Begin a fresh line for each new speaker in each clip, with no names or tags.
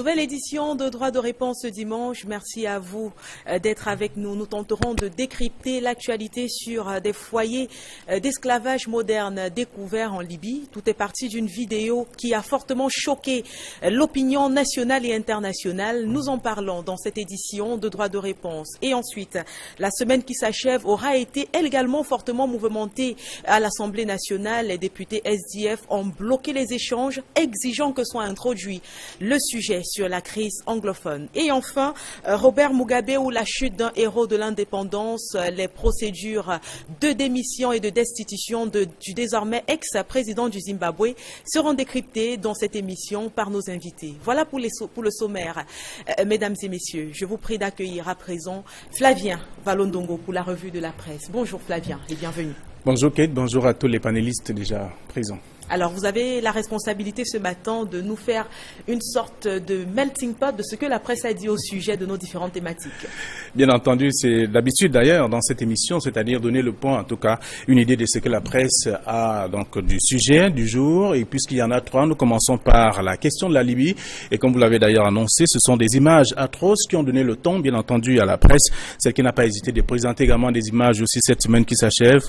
Nouvelle édition de Droit de réponse ce dimanche. Merci à vous d'être avec nous. Nous tenterons de décrypter l'actualité sur des foyers d'esclavage moderne découverts en Libye. Tout est parti d'une vidéo qui a fortement choqué l'opinion nationale et internationale. Nous en parlons dans cette édition de Droit de réponse. Et ensuite, la semaine qui s'achève aura été également fortement mouvementée à l'Assemblée nationale. Les députés SDF ont bloqué les échanges, exigeant que soit introduit le sujet sur la crise anglophone. Et enfin, Robert Mugabe ou la chute d'un héros de l'indépendance, les procédures de démission et de destitution du désormais ex-président du Zimbabwe seront décryptées dans cette émission par nos invités. Voilà pour le sommaire. Mesdames et messieurs, je vous prie d'accueillir à présent Flavien Valondongo pour la revue de la presse. Bonjour Flavien et bienvenue.
Bonjour Kate, bonjour à tous les panélistes déjà présents.
Alors, vous avez la responsabilité ce matin de nous faire une sorte de melting pot de ce que la presse a dit au sujet de nos différentes thématiques.
Bien entendu, c'est d'habitude d'ailleurs dans cette émission, c'est-à-dire donner le point, en tout cas, une idée de ce que la presse a donc du sujet du jour. Et puisqu'il y en a trois, nous commençons par la question de la Libye. Et comme vous l'avez d'ailleurs annoncé, ce sont des images atroces qui ont donné le ton, bien entendu, à la presse. Celle qui n'a pas hésité de présenter également des images aussi cette semaine qui s'achève.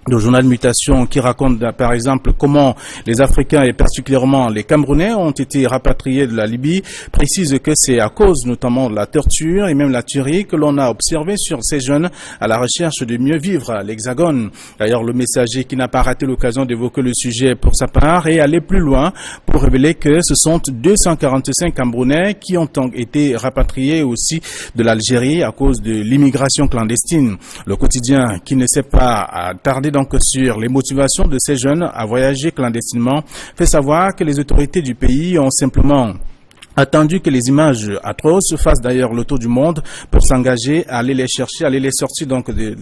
Le journal Mutation qui raconte par exemple comment les Africains et particulièrement les Camerounais ont été rapatriés de la Libye, précise que c'est à cause notamment de la torture et même la tuerie que l'on a observé sur ces jeunes à la recherche de mieux vivre à l'Hexagone. D'ailleurs, le Messager qui n'a pas raté l'occasion d'évoquer le sujet pour sa part est allé plus loin pour révéler que ce sont 245 Camerounais qui ont été rapatriés aussi de l'Algérie à cause de l'immigration clandestine. Le Quotidien qui ne s'est pas tardé donc sur les motivations de ces jeunes à voyager clandestinement, fait savoir que les autorités du pays ont simplement attendu que les images atroces fassent d'ailleurs le tour du monde pour s'engager à aller les chercher, à aller les sortir donc de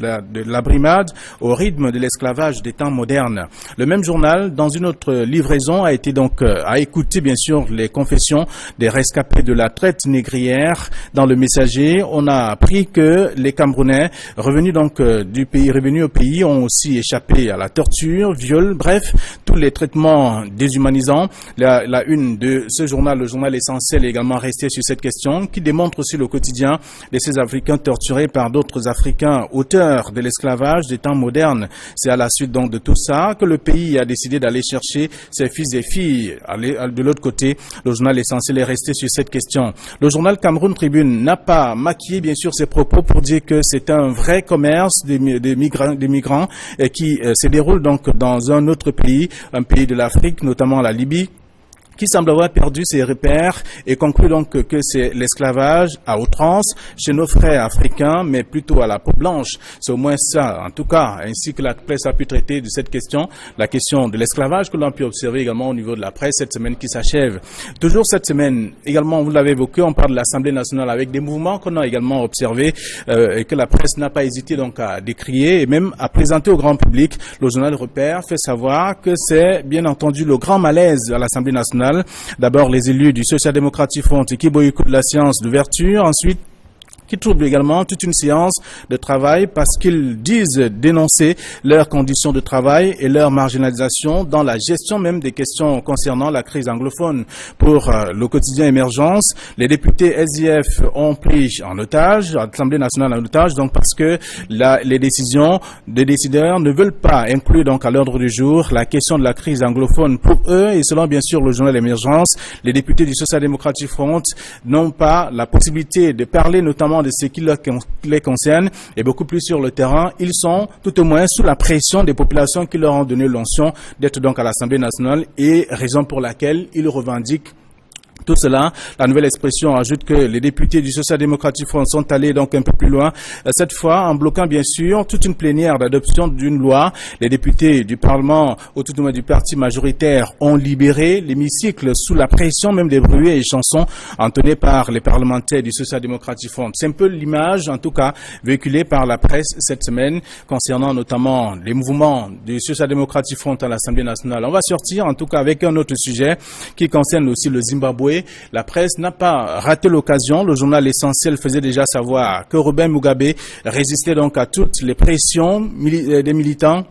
la brimade au rythme de l'esclavage des temps modernes. Le même journal, dans une autre livraison, a été donc à écouter bien sûr les confessions des rescapés de la traite négrière. Dans le Messager, on a appris que les Camerounais revenus au pays ont aussi échappé à la torture, viol, bref, tous les traitements déshumanisants. La une de ce journal, le journal Essentiel, est également resté sur cette question qui démontre aussi le quotidien de ces Africains torturés par d'autres Africains auteurs de l'esclavage des temps modernes. C'est à la suite donc de tout ça que le pays a décidé d'aller chercher ses fils et filles. De l'autre côté, le journal Essentiel est resté sur cette question. Le journal Cameroun Tribune n'a pas maquillé bien sûr ses propos pour dire que c'est un vrai commerce des migrants qui se déroule donc dans un autre pays, un pays de l'Afrique, notamment la Libye, qui semble avoir perdu ses repères et conclut donc que c'est l'esclavage à outrance chez nos frères africains, mais plutôt à la peau blanche. C'est au moins ça, en tout cas, ainsi que la presse a pu traiter de cette question, la question de l'esclavage que l'on a pu observer également au niveau de la presse cette semaine qui s'achève. Toujours cette semaine, également, vous l'avez évoqué, on parle de l'Assemblée nationale avec des mouvements qu'on a également observés et que la presse n'a pas hésité donc à décrier et même à présenter au grand public. Le journal Repère fait savoir que c'est bien entendu le grand malaise à l'Assemblée nationale. D'abord, les élus du Social-Démocratique Front qui boycottent la séance d'ouverture. Ensuite, qui troublent également toute une séance de travail parce qu'ils disent dénoncer leurs conditions de travail et leur marginalisation dans la gestion même des questions concernant la crise anglophone. Pour le quotidien Émergence, les députés SDF ont pris en otage, l'Assemblée nationale en otage, donc parce que les décisions des décideurs ne veulent pas inclure donc à l'ordre du jour la question de la crise anglophone. Pour eux, et selon bien sûr le journal Émergence, les députés du Social-Démocratique Front n'ont pas la possibilité de parler notamment de ce qui les concerne et beaucoup plus sur le terrain. Ils sont tout au moins sous la pression des populations qui leur ont donné l'onction d'être donc à l'Assemblée nationale et raison pour laquelle ils revendiquent tout cela. La nouvelle expression ajoute que les députés du Social-Démocratique Front sont allés donc un peu plus loin, cette fois en bloquant bien sûr toute une plénière d'adoption d'une loi. Les députés du Parlement, au tout au moins du parti majoritaire, ont libéré l'hémicycle sous la pression même des bruits et chansons entonnés par les parlementaires du Social-Démocratique Front. C'est un peu l'image, en tout cas, véhiculée par la presse cette semaine concernant notamment les mouvements du Social-Démocratique Front à l'Assemblée nationale. On va sortir en tout cas avec un autre sujet qui concerne aussi le Zimbabwe. La presse n'a pas raté l'occasion. Le journal Essentiel faisait déjà savoir que Robert Mugabe résistait donc à toutes les pressions des militants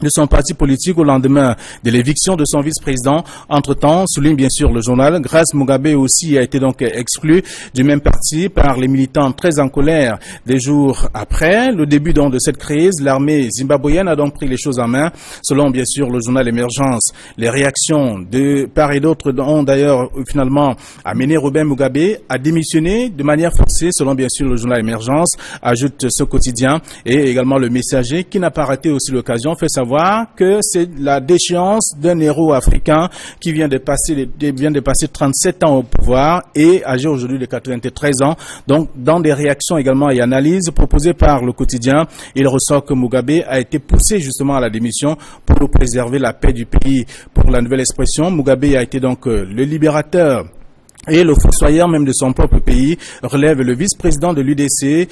de son parti politique au lendemain de l'éviction de son vice-président. Entre-temps, souligne bien sûr le journal, Grace Mugabe aussi a été donc exclu du même parti par les militants très en colère. Des jours après le début donc de cette crise, l'armée zimbabwéenne a donc pris les choses en main. Selon bien sûr le journal Émergence, les réactions de part et d'autre ont d'ailleurs finalement amené Robert Mugabe à démissionner de manière forcée, selon bien sûr le journal Émergence, ajoute ce quotidien, et également le Messager qui n'a pas raté aussi l'occasion, fait savoir que c'est la déchéance d'un héros africain qui vient de passer 37 ans au pouvoir et âgé aujourd'hui de 93 ans. Donc, dans des réactions également et analyses proposées par le quotidien, il ressort que Mugabe a été poussé justement à la démission pour préserver la paix du pays. Pour la nouvelle expression, Mugabe a été donc le libérateur et le fossoyeur même de son propre pays, relève le vice-président de l'UDC,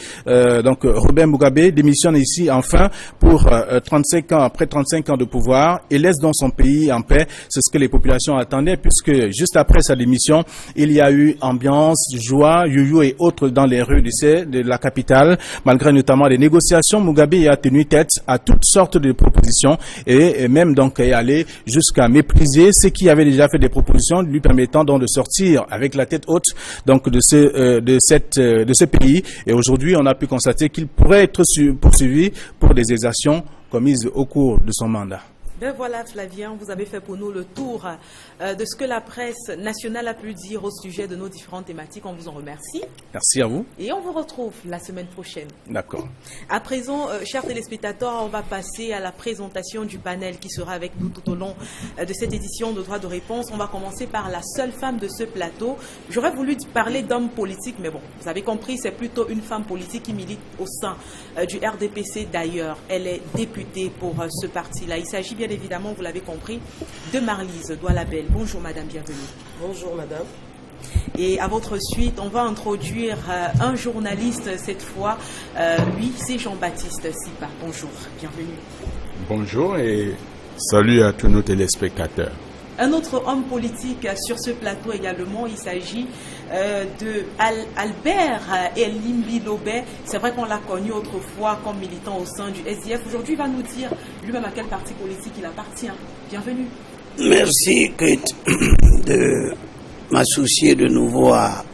donc Robert Mugabe, démissionne ici enfin pour 35 ans, après 35 ans de pouvoir, et laisse donc son pays en paix. C'est ce que les populations attendaient, puisque juste après sa démission, il y a eu ambiance, joie, yoyo et autres dans les rues de la capitale. Malgré notamment les négociations, Mugabe a tenu tête à toutes sortes de propositions et même donc est allé jusqu'à mépriser ceux qui avaient déjà fait des propositions lui permettant donc de sortir avec la tête haute donc de ce pays. Et aujourd'hui, on a pu constater qu'il pourrait être poursuivi pour des exactions commises au cours de son mandat.
Ben voilà, Flavien, vous avez fait pour nous le tour de ce que la presse nationale a pu dire au sujet de nos différentes thématiques. On vous en remercie.
Merci à vous.
Et on vous retrouve la semaine prochaine.
D'accord.
À présent, chers téléspectateurs, on va passer à la présentation du panel qui sera avec nous tout au long de cette édition de Droit de réponse. On va commencer par la seule femme de ce plateau. J'aurais voulu parler d'homme politique, mais bon, vous avez compris, c'est plutôt une femme politique qui milite au sein du RDPC d'ailleurs. Elle est députée pour ce parti-là. Il s'agit bien évidemment, vous l'avez compris, de Marlise Doualabel. Bonjour madame, bienvenue.
Bonjour madame.
Et à votre suite, on va introduire un journaliste cette fois. Lui, c'est Jean-Baptiste Sipa. Bonjour, bienvenue.
Bonjour et salut à tous nos téléspectateurs.
Un autre homme politique sur ce plateau également, il s'agit de Albert Elimbi Lobé. C'est vrai qu'on l'a connu autrefois comme militant au sein du SDF. Aujourd'hui, il va nous dire lui-même à quel parti politique il appartient. Bienvenue.
Merci, Kate, de m'associer de nouveau à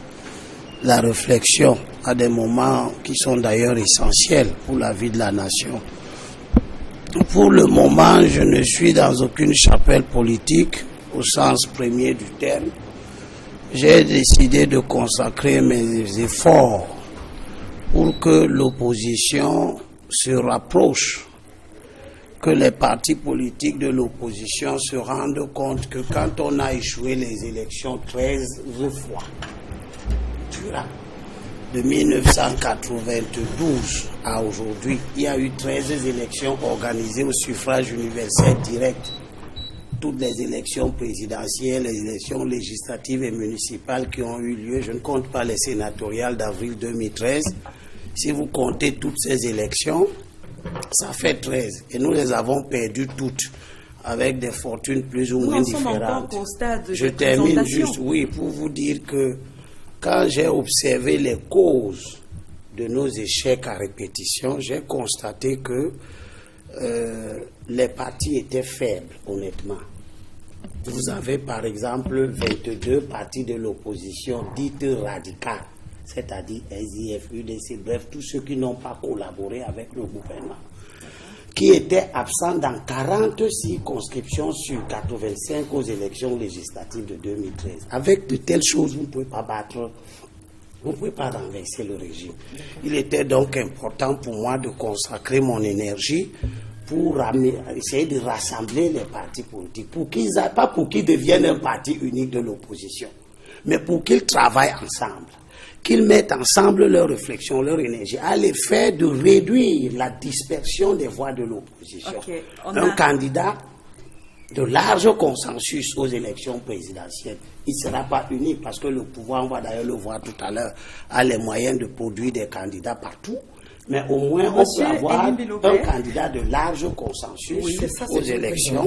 la réflexion à des moments qui sont d'ailleurs essentiels pour la vie de la nation. Pour le moment, je ne suis dans aucune chapelle politique au sens premier du terme. J'ai décidé de consacrer mes efforts pour que l'opposition se rapproche, que les partis politiques de l'opposition se rendent compte que quand on a échoué les élections 13 fois, de 1992 à aujourd'hui, il y a eu 13 élections organisées au suffrage universel direct. Toutes les élections présidentielles, les élections législatives et municipales qui ont eu lieu, je ne compte pas les sénatoriales d'avril 2013. Si vous comptez toutes ces élections, ça fait 13. Et nous les avons perdues toutes, avec des fortunes plus ou moins différentes. Je termine juste, oui, pour vous dire que quand j'ai observé les causes de nos échecs à répétition, j'ai constaté que les partis étaient faibles, honnêtement. Vous avez par exemple 22 partis de l'opposition dites radicales, c'est-à-dire SDF, UDC, bref, tous ceux qui n'ont pas collaboré avec le gouvernement, qui étaient absents dans 40 circonscriptions sur 85 aux élections législatives de 2013. Avec de telles choses, vous ne pouvez pas battre, vous ne pouvez pas renverser le régime. Il était donc important pour moi de consacrer mon énergie pour essayer de rassembler les partis politiques, pas pour qu'ils deviennent un parti unique de l'opposition, mais pour qu'ils travaillent ensemble, qu'ils mettent ensemble leurs réflexions, leur énergie, à l'effet de réduire la dispersion des voix de l'opposition. Un candidat de large consensus aux élections présidentielles, il ne sera pas unique parce que le pouvoir, on va d'ailleurs le voir tout à l'heure, a les moyens de produire des candidats partout. Mais au moins,
Monsieur
on peut avoir
Elim Bilobert.
un candidat de large consensus aux élections.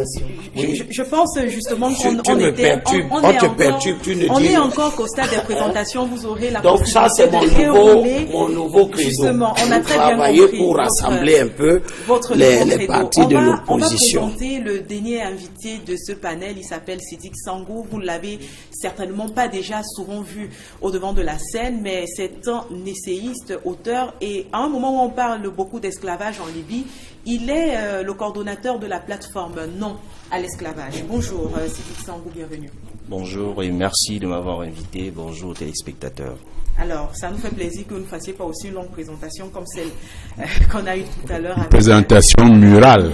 Je pense justement
Tu
qu'on
me perturbes, on te perturbe, tu ne
on
dis
est
rien.
encore qu'au stade des présentations, vous aurez la
Donc ça, c'est
possibilité de dérouler.
mon nouveau credo.
Justement, on a très bien
Travailler
compris
pour rassembler un peu
votre
les
credo.
partis de
On
l'opposition.
va présenter le dernier invité de ce panel, il s'appelle Sidiki Sangou. Vous ne l'avez certainement pas déjà souvent vu au devant de la scène, mais c'est un essayiste, auteur, et à un moment où on parle beaucoup d'esclavage en Libye, il est le coordonnateur de la plateforme Non à l'esclavage. Bonjour Sidiki Sangou, bienvenue.
Bonjour et merci de m'avoir invité. Bonjour aux téléspectateurs.
Alors, ça nous fait plaisir que vous ne fassiez pas aussi une longue présentation comme celle qu'on a eue tout à l'heure.
Présentation murale.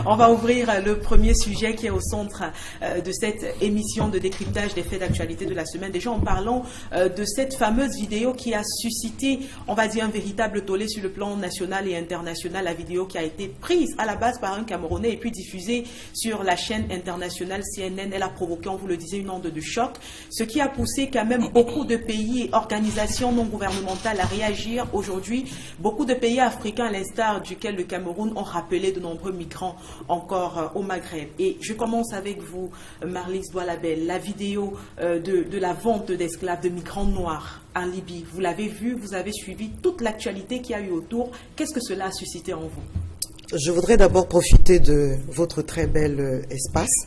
On va ouvrir le premier sujet qui est au centre de cette émission de décryptage des faits d'actualité de la semaine. Déjà en parlant de cette fameuse vidéo qui a suscité, on va dire, un véritable tollé sur le plan national et international. La vidéo qui a été prise à la base par un Camerounais et puis diffusée sur la chaîne internationale CNN. Elle a provoqué, on vous le disait, une onde de choc, ce qui a poussé quand même beaucoup de pays et organisations non gouvernementales à réagir aujourd'hui. Beaucoup de pays africains, à l'instar duquel le Cameroun, ont rappelé de nombreux migrants encore au Maghreb. Et je commence avec vous, Marlise Doualabel, la vidéo de la vente d'esclaves, de migrants noirs en Libye. Vous l'avez vu, vous avez suivi toute l'actualité qu'il y a eu autour. Qu'est-ce que cela a suscité en vous?
Je voudrais d'abord profiter de votre très bel espace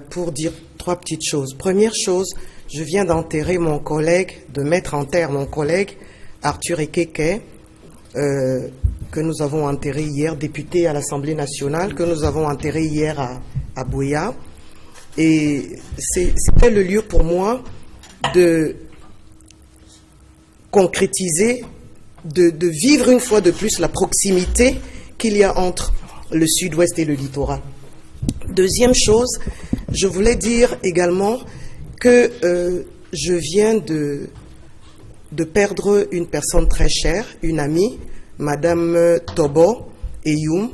pour dire trois petites choses. Première chose, je viens d'enterrer mon collègue, de mettre en terre mon collègue Arthur Ekeke, que nous avons enterré hier, député à l'Assemblée nationale, que nous avons enterré hier à Bouya. Et c'était le lieu pour moi de concrétiser, de vivre une fois de plus la proximité qu'il y a entre le sud-ouest et le littoral. Deuxième chose, je voulais dire également que je viens de perdre une personne très chère, une amie, Madame Tobo Eyoum,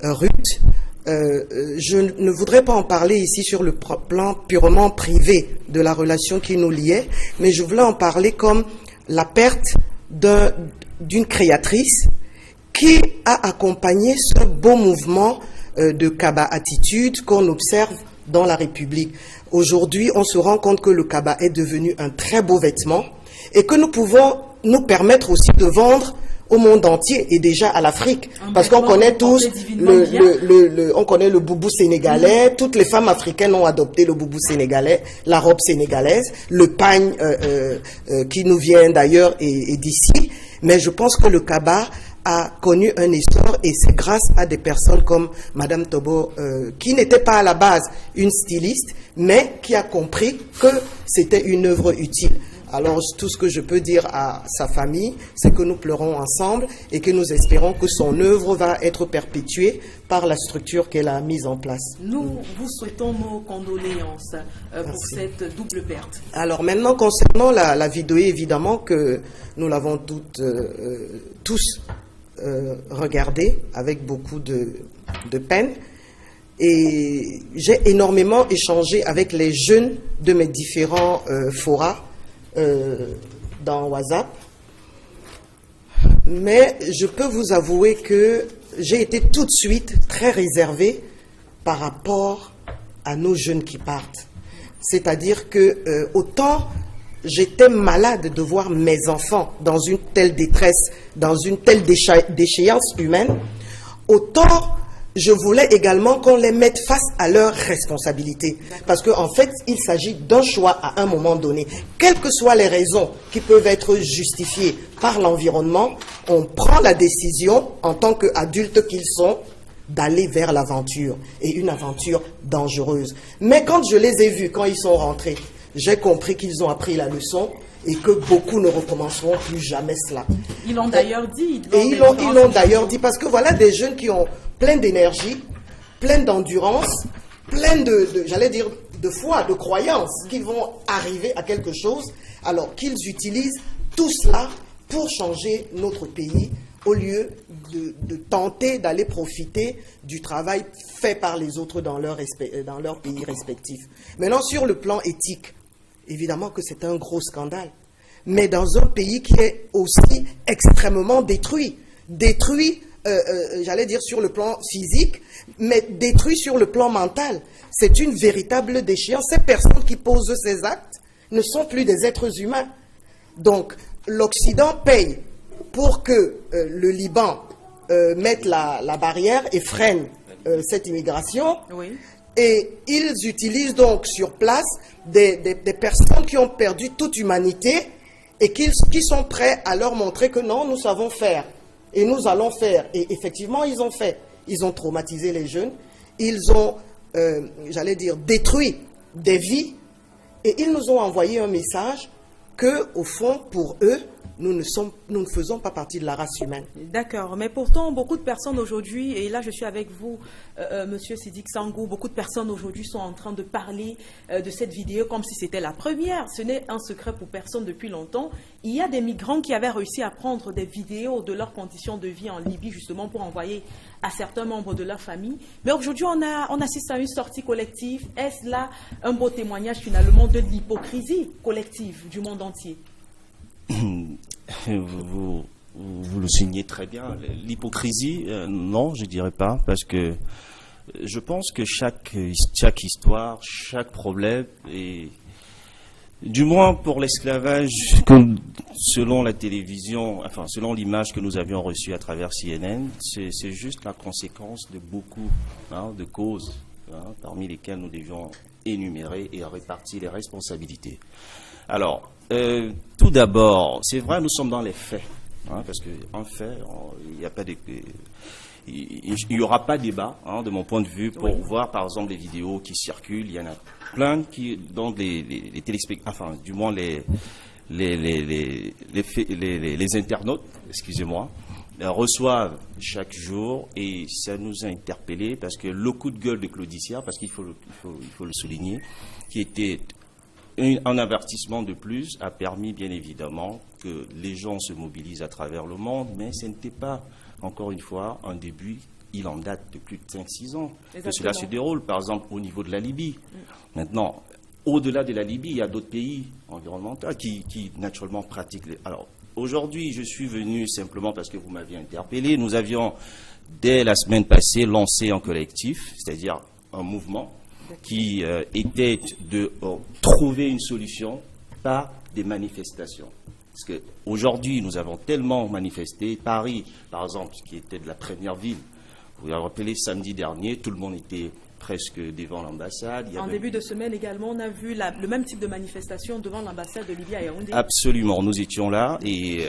Ruth. Je ne voudrais pas en parler ici sur le plan purement privé de la relation qui nous liait, mais je voulais en parler comme la perte d'une créatrice qui a accompagné ce beau mouvement de Kaba Attitude qu'on observe dans la République. Aujourd'hui, on se rend compte que le kaba est devenu un très beau vêtement et que nous pouvons nous permettre aussi de vendre au monde entier et déjà à l'Afrique. Parce qu'on connaît tous on connaît le boubou sénégalais, toutes les femmes africaines ont adopté le boubou sénégalais, la robe sénégalaise, le pagne qui nous vient d'ailleurs et d'ici. Mais je pense que le kaba a connu un essor et c'est grâce à des personnes comme Madame Tobo qui n'était pas à la base une styliste mais qui a compris que c'était une œuvre utile. Alors tout ce que je peux dire à sa famille, c'est que nous pleurons ensemble et que nous espérons que son œuvre va être perpétuée par la structure qu'elle a mise en place.
Nous vous souhaitons nos condoléances pour cette double perte.
Alors maintenant, concernant la vidéo, évidemment que nous l'avons tous regardée avec beaucoup de peine. Et j'ai énormément échangé avec les jeunes de mes différents forats dans WhatsApp. Mais je peux vous avouer que j'ai été tout de suite très réservée par rapport à nos jeunes qui partent. C'est-à-dire que autant j'étais malade de voir mes enfants dans une telle détresse, dans une telle déchéance humaine, autant je voulais également qu'on les mette face à leurs responsabilités. Parce qu'en fait, il s'agit d'un choix à un moment donné. Quelles que soient les raisons qui peuvent être justifiées par l'environnement, on prend la décision, en tant qu'adultes qu'ils sont, d'aller vers l'aventure. Et une aventure dangereuse. Mais quand je les ai vus, quand ils sont rentrés, j'ai compris qu'ils ont appris la leçon et que beaucoup ne recommenceront plus jamais cela.
Ils l'ont d'ailleurs dit.
Et ils l'ont d'ailleurs dit, parce que voilà des jeunes qui ont plein d'énergie, plein d'endurance, plein j'allais dire, de foi, de croyance, qu'ils vont arriver à quelque chose, alors qu'ils utilisent tout cela pour changer notre pays, au lieu de tenter d'aller profiter du travail fait par les autres dans leur pays respectifs. Maintenant, sur le plan éthique, évidemment que c'est un gros scandale. mais dans un pays qui est aussi extrêmement détruit. Détruit, j'allais dire sur le plan physique, mais détruit sur le plan mental. C'est une véritable déchéance. Ces personnes qui posent ces actes ne sont plus des êtres humains. Donc, l'Occident paye pour que le Liban mette la barrière et freine cette immigration.
Oui.
Et ils utilisent donc sur place des personnes qui ont perdu toute humanité et qui sont prêts à leur montrer que non, nous savons faire. Et nous allons faire. Et effectivement, ils ont fait. Ils ont traumatisé les jeunes. Ils ont, j'allais dire, détruit des vies. Et ils nous ont envoyé un message que, au fond, pour eux, nous ne faisons pas partie de la race humaine.
D'accord, mais pourtant, beaucoup de personnes aujourd'hui, et là je suis avec vous, Monsieur Siddiq Sangou, beaucoup de personnes aujourd'hui sont en train de parler de cette vidéo comme si c'était la première. Ce n'est un secret pour personne depuis longtemps. Il y a des migrants qui avaient réussi à prendre des vidéos de leurs conditions de vie en Libye, justement pour envoyer à certains membres de leur famille. Mais aujourd'hui, on assiste à une sortie collective. Est-ce là un beau témoignage finalement de l'hypocrisie collective du monde entier?
Vous le signez très bien. L'hypocrisie, non, je dirais pas, parce que je pense que chaque histoire, chaque problème, et du moins pour l'esclavage, selon la télévision, enfin selon l'image que nous avions reçue à travers CNN, c'est juste la conséquence de beaucoup de causes, parmi lesquelles nous devions énumérer et répartir les responsabilités. Alors, tout d'abord, c'est vrai, nous sommes dans les faits, parce qu'en fait, il n'y aura pas de débat, de mon point de vue, pour voir, par exemple, les vidéos qui circulent. Il y en a plein dont les téléspectateurs, enfin, du moins les internautes, excusez-moi, reçoivent chaque jour, et ça nous a interpellés, parce que le coup de gueule de Claudiccia, parce qu'il faut le souligner, qui était un avertissement de plus, a permis bien évidemment que les gens se mobilisent à travers le monde, mais ce n'était pas, encore une fois, un début. Il en date de plus de 5-6 ans que cela se déroule, par exemple au niveau de la Libye. Maintenant, au-delà de la Libye, il y a d'autres pays environnementaux qui naturellement pratiquent. Alors, aujourd'hui, je suis venu simplement parce que vous m'aviez interpellé. Nous avions, dès la semaine passée, lancé un collectif, c'est-à-dire un mouvement, qui était de trouver une solution par des manifestations. Parce qu'aujourd'hui, nous avons tellement manifesté. Paris, par exemple, qui était de la première ville, vous vous rappelez, samedi dernier, tout le monde était presque devant l'ambassade.
En début de semaine également, on a vu le même type de manifestation devant l'ambassade de Libye à Yaoundé.
Absolument, nous étions là, et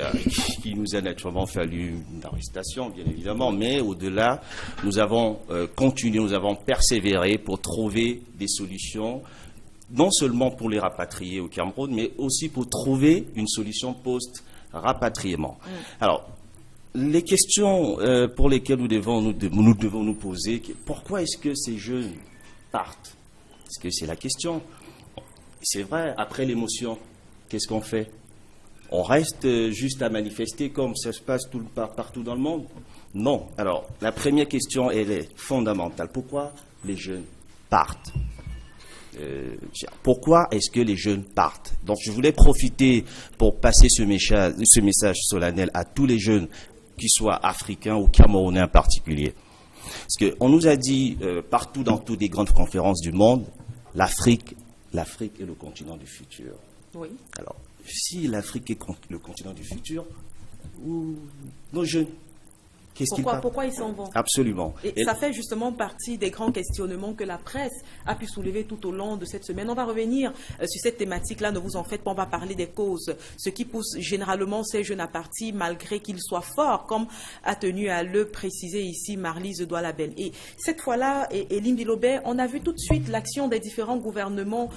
il nous a naturellement fallu une arrestation, bien évidemment, mais au-delà, nous avons continué, nous avons persévéré pour trouver des solutions, non seulement pour les rapatrier au Cameroun, mais aussi pour trouver une solution post-rapatriement. Alors, les questions pour lesquelles nous devons nous poser, pourquoi est-ce que ces jeunes partent? Est-ce que c'est la question? C'est vrai, après l'émotion, qu'est-ce qu'on fait? On reste juste à manifester comme ça se passe partout dans le monde? Non. Alors, la première question, elle est fondamentale. Pourquoi les jeunes partent? Pourquoi est-ce que les jeunes partent? Donc, je voulais profiter pour passer ce message solennel à tous les jeunes, qu'ils soient africains ou camerounais en particulier. Parce qu'on nous a dit partout dans toutes les grandes conférences du monde, l'Afrique est le continent du futur.
Oui.
Alors, si l'Afrique est le continent du futur, nos jeunes,
pourquoi ils s'en vont?
Absolument.
Et ça fait justement partie des grands questionnements que la presse a pu soulever tout au long de cette semaine. On va revenir sur cette thématique-là, ne vous en faites pas, on va parler des causes. Ce qui pousse généralement ces jeunes à partir, malgré qu'ils soient forts, comme a tenu à le préciser ici Marlise Douala-Ben. Et cette fois-là, et Limbi Lobé, on a vu tout de suite l'action des différents gouvernements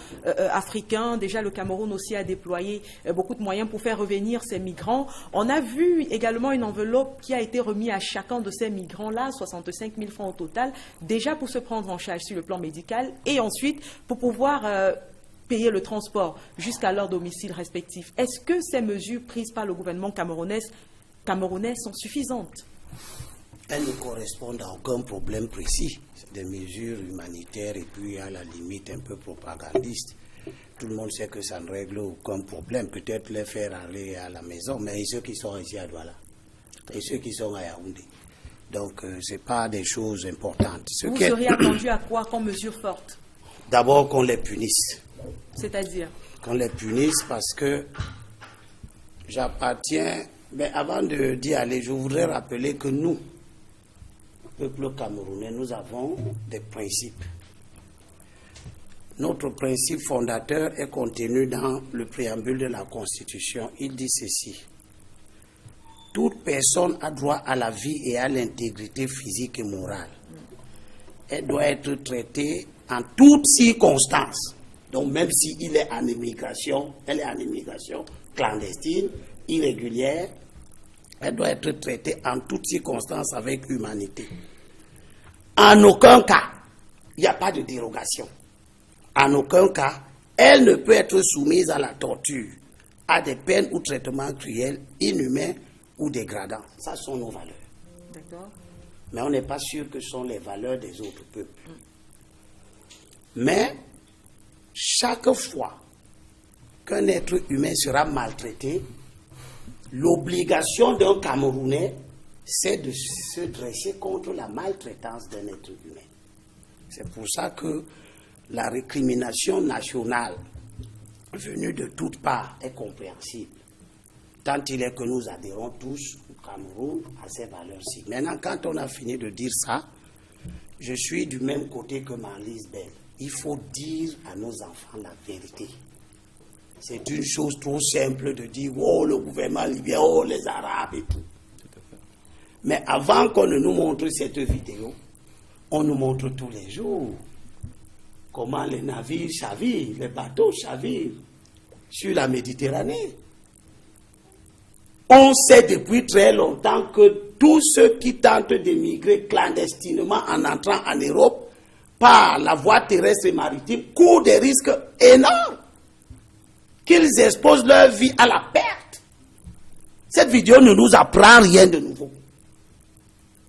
africains. Déjà, le Cameroun aussi a déployé beaucoup de moyens pour faire revenir ces migrants. On a vu également une enveloppe qui a été remise à chacun de ces migrants-là, 65 000 francs au total, déjà pour se prendre en charge sur le plan médical et ensuite pour pouvoir payer le transport jusqu'à leur domicile respectif. Est-ce que ces mesures prises par le gouvernement camerounais sont suffisantes?
Elles ne correspondent à aucun problème précis. C'est des mesures humanitaires et puis à la limite un peu propagandistes. tout le monde sait que ça ne règle aucun problème. Peut-être les faire aller à la maison, mais ceux qui sont ici à Douala, et ceux qui sont à Yaoundé. Donc, ce n'est pas des choses importantes.
Vous seriez attendu à quoi comme mesure forte?
D'abord, qu'on les punisse.
C'est-à-dire? Qu'on
les punisse parce que j'appartiens... Mais avant d'y aller, je voudrais rappeler que nous, peuple camerounais, nous avons des principes. Notre principe fondateur est contenu dans le préambule de la Constitution. Il dit ceci: toute personne a droit à la vie et à l'intégrité physique et morale. Elle doit être traitée en toutes circonstances. Donc même s'il est en immigration, elle est en immigration clandestine, irrégulière, elle doit être traitée en toutes circonstances avec humanité. En aucun cas, il n'y a pas de dérogation. En aucun cas, elle ne peut être soumise à la torture, à des peines ou traitements cruels, inhumains ou dégradants. Ça sont nos valeurs.
D'accord.
Mais on n'est pas sûr que ce sont les valeurs des autres peuples. Mais chaque fois qu'un être humain sera maltraité, l'obligation d'un Camerounais, c'est de se dresser contre la maltraitance d'un être humain. C'est pour ça que la récrimination nationale venue de toutes parts est compréhensible. Tant il est que nous adhérons tous au Cameroun à ces valeurs-ci. Maintenant, quand on a fini de dire ça, je suis du même côté que Marlise Bell. Il faut dire à nos enfants la vérité. C'est une chose trop simple de dire « Oh, le gouvernement libyen, oh, les Arabes et tout ». Mais avant qu'on ne nous montre cette vidéo, on nous montre tous les jours comment les navires chavirent, les bateaux chavirent sur la Méditerranée. On sait depuis très longtemps que tous ceux qui tentent d'émigrer clandestinement en entrant en Europe par la voie terrestre et maritime courent des risques énormes, qu'ils exposent leur vie à la perte. Cette vidéo ne nous apprend rien de nouveau.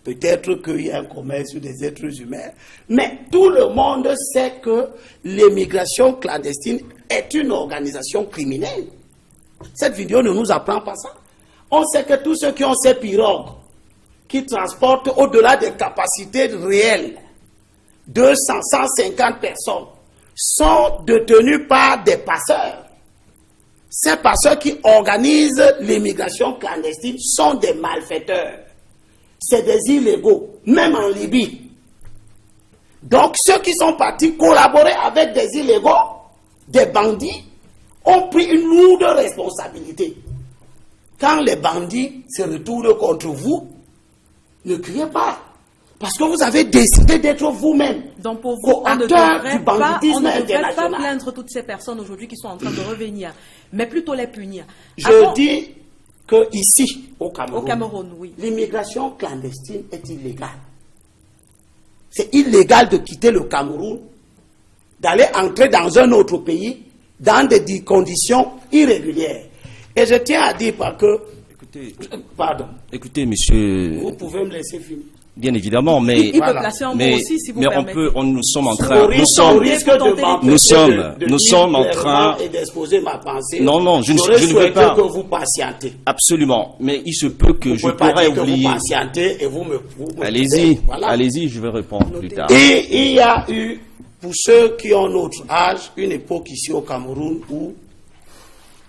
Peut-être qu'il y a un commerce sur des êtres humains, mais tout le monde sait que l'émigration clandestine est une organisation criminelle. Cette vidéo ne nous apprend pas ça. On sait que tous ceux qui ont ces pirogues, qui transportent au-delà des capacités réelles, 200, 150 personnes, sont détenus par des passeurs. Ces passeurs qui organisent l'immigration clandestine sont des malfaiteurs. C'est des illégaux, même en Libye. Donc ceux qui sont partis collaborer avec des illégaux, des bandits, ont pris une lourde responsabilité. Quand les bandits se retournent contre vous, ne criez pas. Parce que vous avez décidé d'être vous-même.
Donc pour vous, on ne devrait pas plaindre toutes ces personnes aujourd'hui qui sont en train de revenir, mais plutôt les punir.
Je dis que ici, au Cameroun,
oui,
l'immigration clandestine est illégale. C'est illégal de quitter le Cameroun, d'aller entrer dans un autre pays, dans des conditions irrégulières. Et je tiens à dire parce que...
Écoutez, monsieur...
Vous pouvez me laisser finir.
Bien évidemment, mais...
Il peut placer un mot aussi, si vous permettez.
Nous sommes en train... Nous sommes en train...
Et d'exposer ma pensée.
Non, je ne veux pas...
que vous patientez.
Absolument. Mais il se peut que je pourrais oublier...
Vous patientez et vous me
allez-y, voilà. Allez-y, je vais répondre plus tard.
Et il y a eu, pour ceux qui ont notre âge, une époque ici au Cameroun où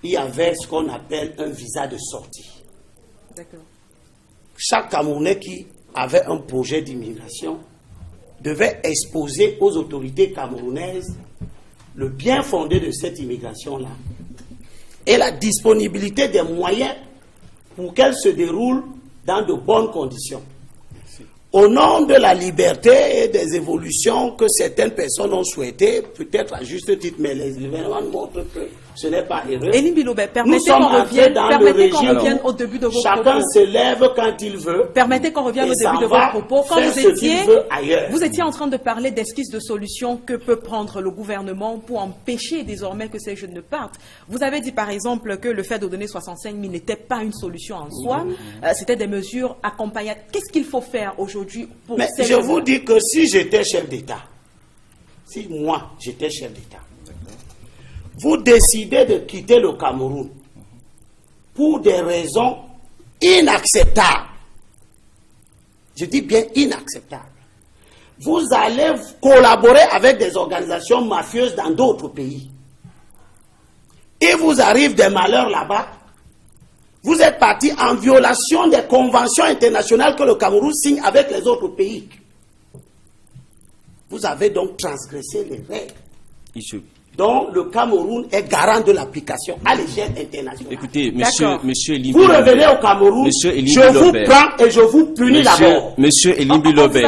il y avait ce qu'on appelle un visa de sortie.
D'accord.
Chaque Camerounais qui avait un projet d'immigration devait exposer aux autorités camerounaises le bien fondé de cette immigration-là et la disponibilité des moyens pour qu'elle se déroule dans de bonnes conditions. Au nom de la liberté et des évolutions que certaines personnes ont souhaitées, peut-être à juste titre, mais les événements montrent que ce n'est pas heureux.
Elie Bilobé, permettez qu'on revienne au début de vos propos.
Chacun se lève quand il veut.
Permettez qu'on revienne au début de vos propos. Quand vous étiez en train de parler d'esquisses de solutions que peut prendre le gouvernement pour empêcher désormais que ces jeunes ne partent. Vous avez dit par exemple que le fait de donner 65 000 n'était pas une solution en soi. C'était des mesures accompagnables. Qu'est-ce qu'il faut faire aujourd'hui pour
Mais je vous dis que si j'étais chef d'État, si moi j'étais chef d'État, vous décidez de quitter le Cameroun pour des raisons inacceptables. Je dis bien inacceptables. Vous allez collaborer avec des organisations mafieuses dans d'autres pays. Et vous arrive des malheurs là-bas. Vous êtes parti en violation des conventions internationales que le Cameroun signe avec les autres pays. Vous avez donc transgressé les règles. Donc le Cameroun est garant de l'application à l'échelle internationale.
Écoutez, monsieur Elimbi
vous revenez au Cameroun, je vous prends et je vous punis d'abord.
Monsieur Elimbi Lobé.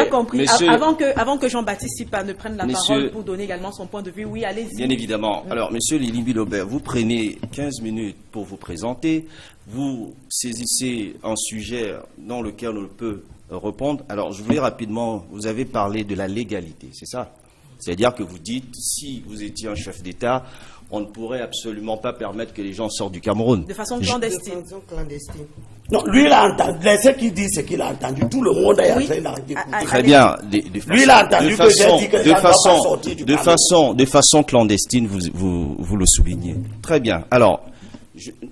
Avant que Jean-Baptiste Sipa ne prenne la parole pour donner également son point de vue, oui, allez-y.
Bien évidemment. Alors, monsieur Elimbi Lobé, vous prenez 15 minutes pour vous présenter. Vous saisissez un sujet dans lequel on peut répondre. Alors, je voulais rapidement, vous avez parlé de la légalité, c'est ça? C'est-à-dire que vous dites, si vous étiez un chef d'État, on ne pourrait absolument pas permettre que les gens sortent du Cameroun.
De façon clandestine.
Non, lui, il a entendu. Ce qu'il dit, c'est qu'il a entendu. Tout le monde est en train d'écouter.
Très bien.
Lui, il a entendu que j'ai dit que les gens ne doivent pas sortir du Cameroun.
De façon clandestine, vous le soulignez. Très bien. Alors,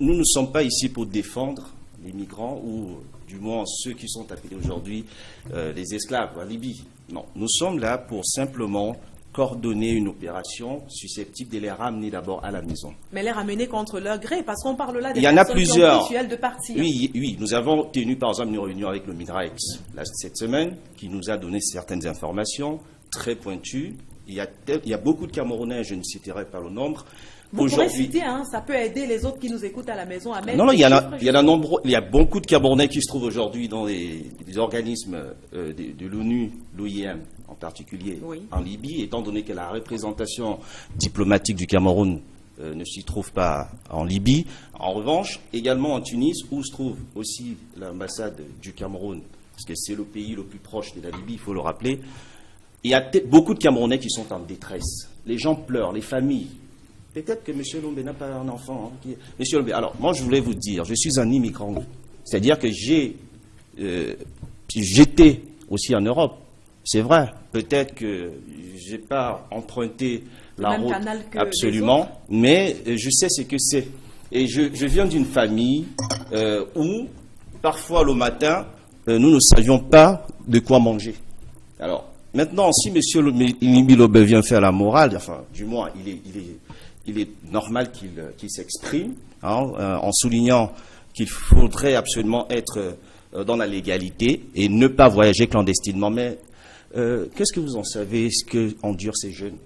nous ne sommes pas ici pour défendre les migrants ou du moins ceux qui sont appelés aujourd'hui les esclaves en Libye. Non, nous sommes là pour simplement coordonner une opération susceptible de les ramener d'abord à la maison.
Mais les ramener contre leur gré, parce qu'on parle là des
personnes qui ont
rituel de partir.
Oui, nous avons tenu par exemple une réunion avec le MINRAEX cette semaine, qui nous a donné certaines informations très pointues. Il y a beaucoup de Camerounais, je ne citerai pas le nombre.
Vous pourrez citer, ça peut aider les autres qui nous écoutent à la maison à mettre...
Non, il y a beaucoup de Camerounais qui se trouvent aujourd'hui dans les organismes de l'ONU, l'OIM en particulier, en Libye, étant donné que la représentation diplomatique du Cameroun ne s'y trouve pas en Libye. En revanche, également en Tunis, où se trouve aussi l'ambassade du Cameroun, parce que c'est le pays le plus proche de la Libye, il faut le rappeler. Il y a beaucoup de Camerounais qui sont en détresse. Les gens pleurent, les familles. Peut-être que M. Lombe n'a pas un enfant. Monsieur Lombe, alors, moi, je voulais vous dire, je suis un immigrant. C'est-à-dire que j'étais aussi en Europe. C'est vrai. Peut-être que je n'ai pas emprunté la route absolument, mais je sais ce que c'est. Et je viens d'une famille où, parfois, le matin, nous ne savions pas de quoi manger. Alors, maintenant, si M. Elimbi Lobé vient faire la morale, enfin, du moins, il est normal qu'il s'exprime en soulignant qu'il faudrait absolument être dans la légalité et ne pas voyager clandestinement. Mais qu'est-ce que vous en savez, ce qu'endurent ces jeunes?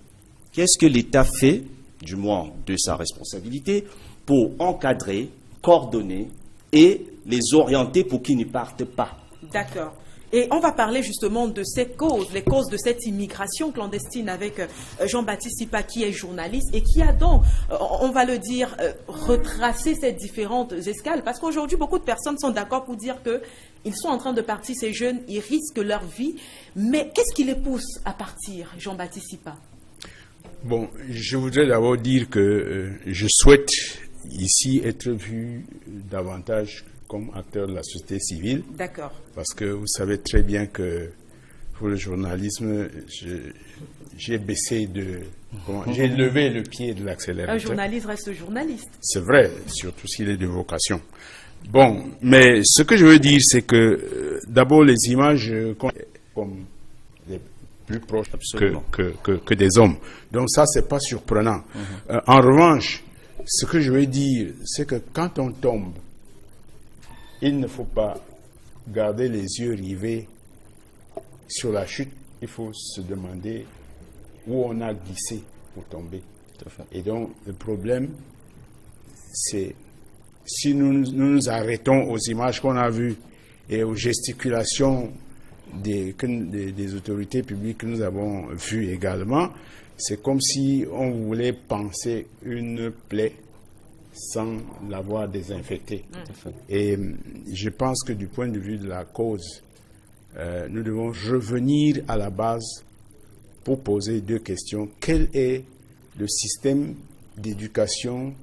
Qu'est-ce que l'État fait, du moins de sa responsabilité, pour encadrer, coordonner et les orienter pour qu'ils ne partent pas?
D'accord. Et on va parler justement de ces causes, les causes de cette immigration clandestine avec Jean-Baptiste Sipa qui est journaliste et qui a donc, on va le dire, retracé ces différentes escales. Parce qu'aujourd'hui, beaucoup de personnes sont d'accord pour dire qu'ils sont en train de partir, ces jeunes, ils risquent leur vie. Mais qu'est-ce qui les pousse à partir, Jean-Baptiste Sipa?
Bon, je voudrais d'abord dire que je souhaite ici être vu davantage comme acteur de la société civile.
D'accord.
Parce que vous savez très bien que pour le journalisme, j'ai baissé j'ai levé le pied de l'accélérateur.
Un journaliste reste journaliste.
C'est vrai, surtout s'il est de vocation. Bon, mais ce que je veux dire, c'est que d'abord les images comme les plus proches que des hommes. Donc ça, c'est pas surprenant. En revanche, ce que je veux dire, c'est que quand on tombe, il ne faut pas garder les yeux rivés sur la chute. Il faut se demander où on a glissé pour tomber. Et donc, le problème, c'est si nous nous arrêtons aux images qu'on a vues et aux gesticulations des autorités publiques que nous avons vues également, c'est comme si on voulait panser une plaie sans l'avoir désinfectée. Et je pense que du point de vue de la cause, nous devons revenir à la base pour poser deux questions. Quel est le système d'éducation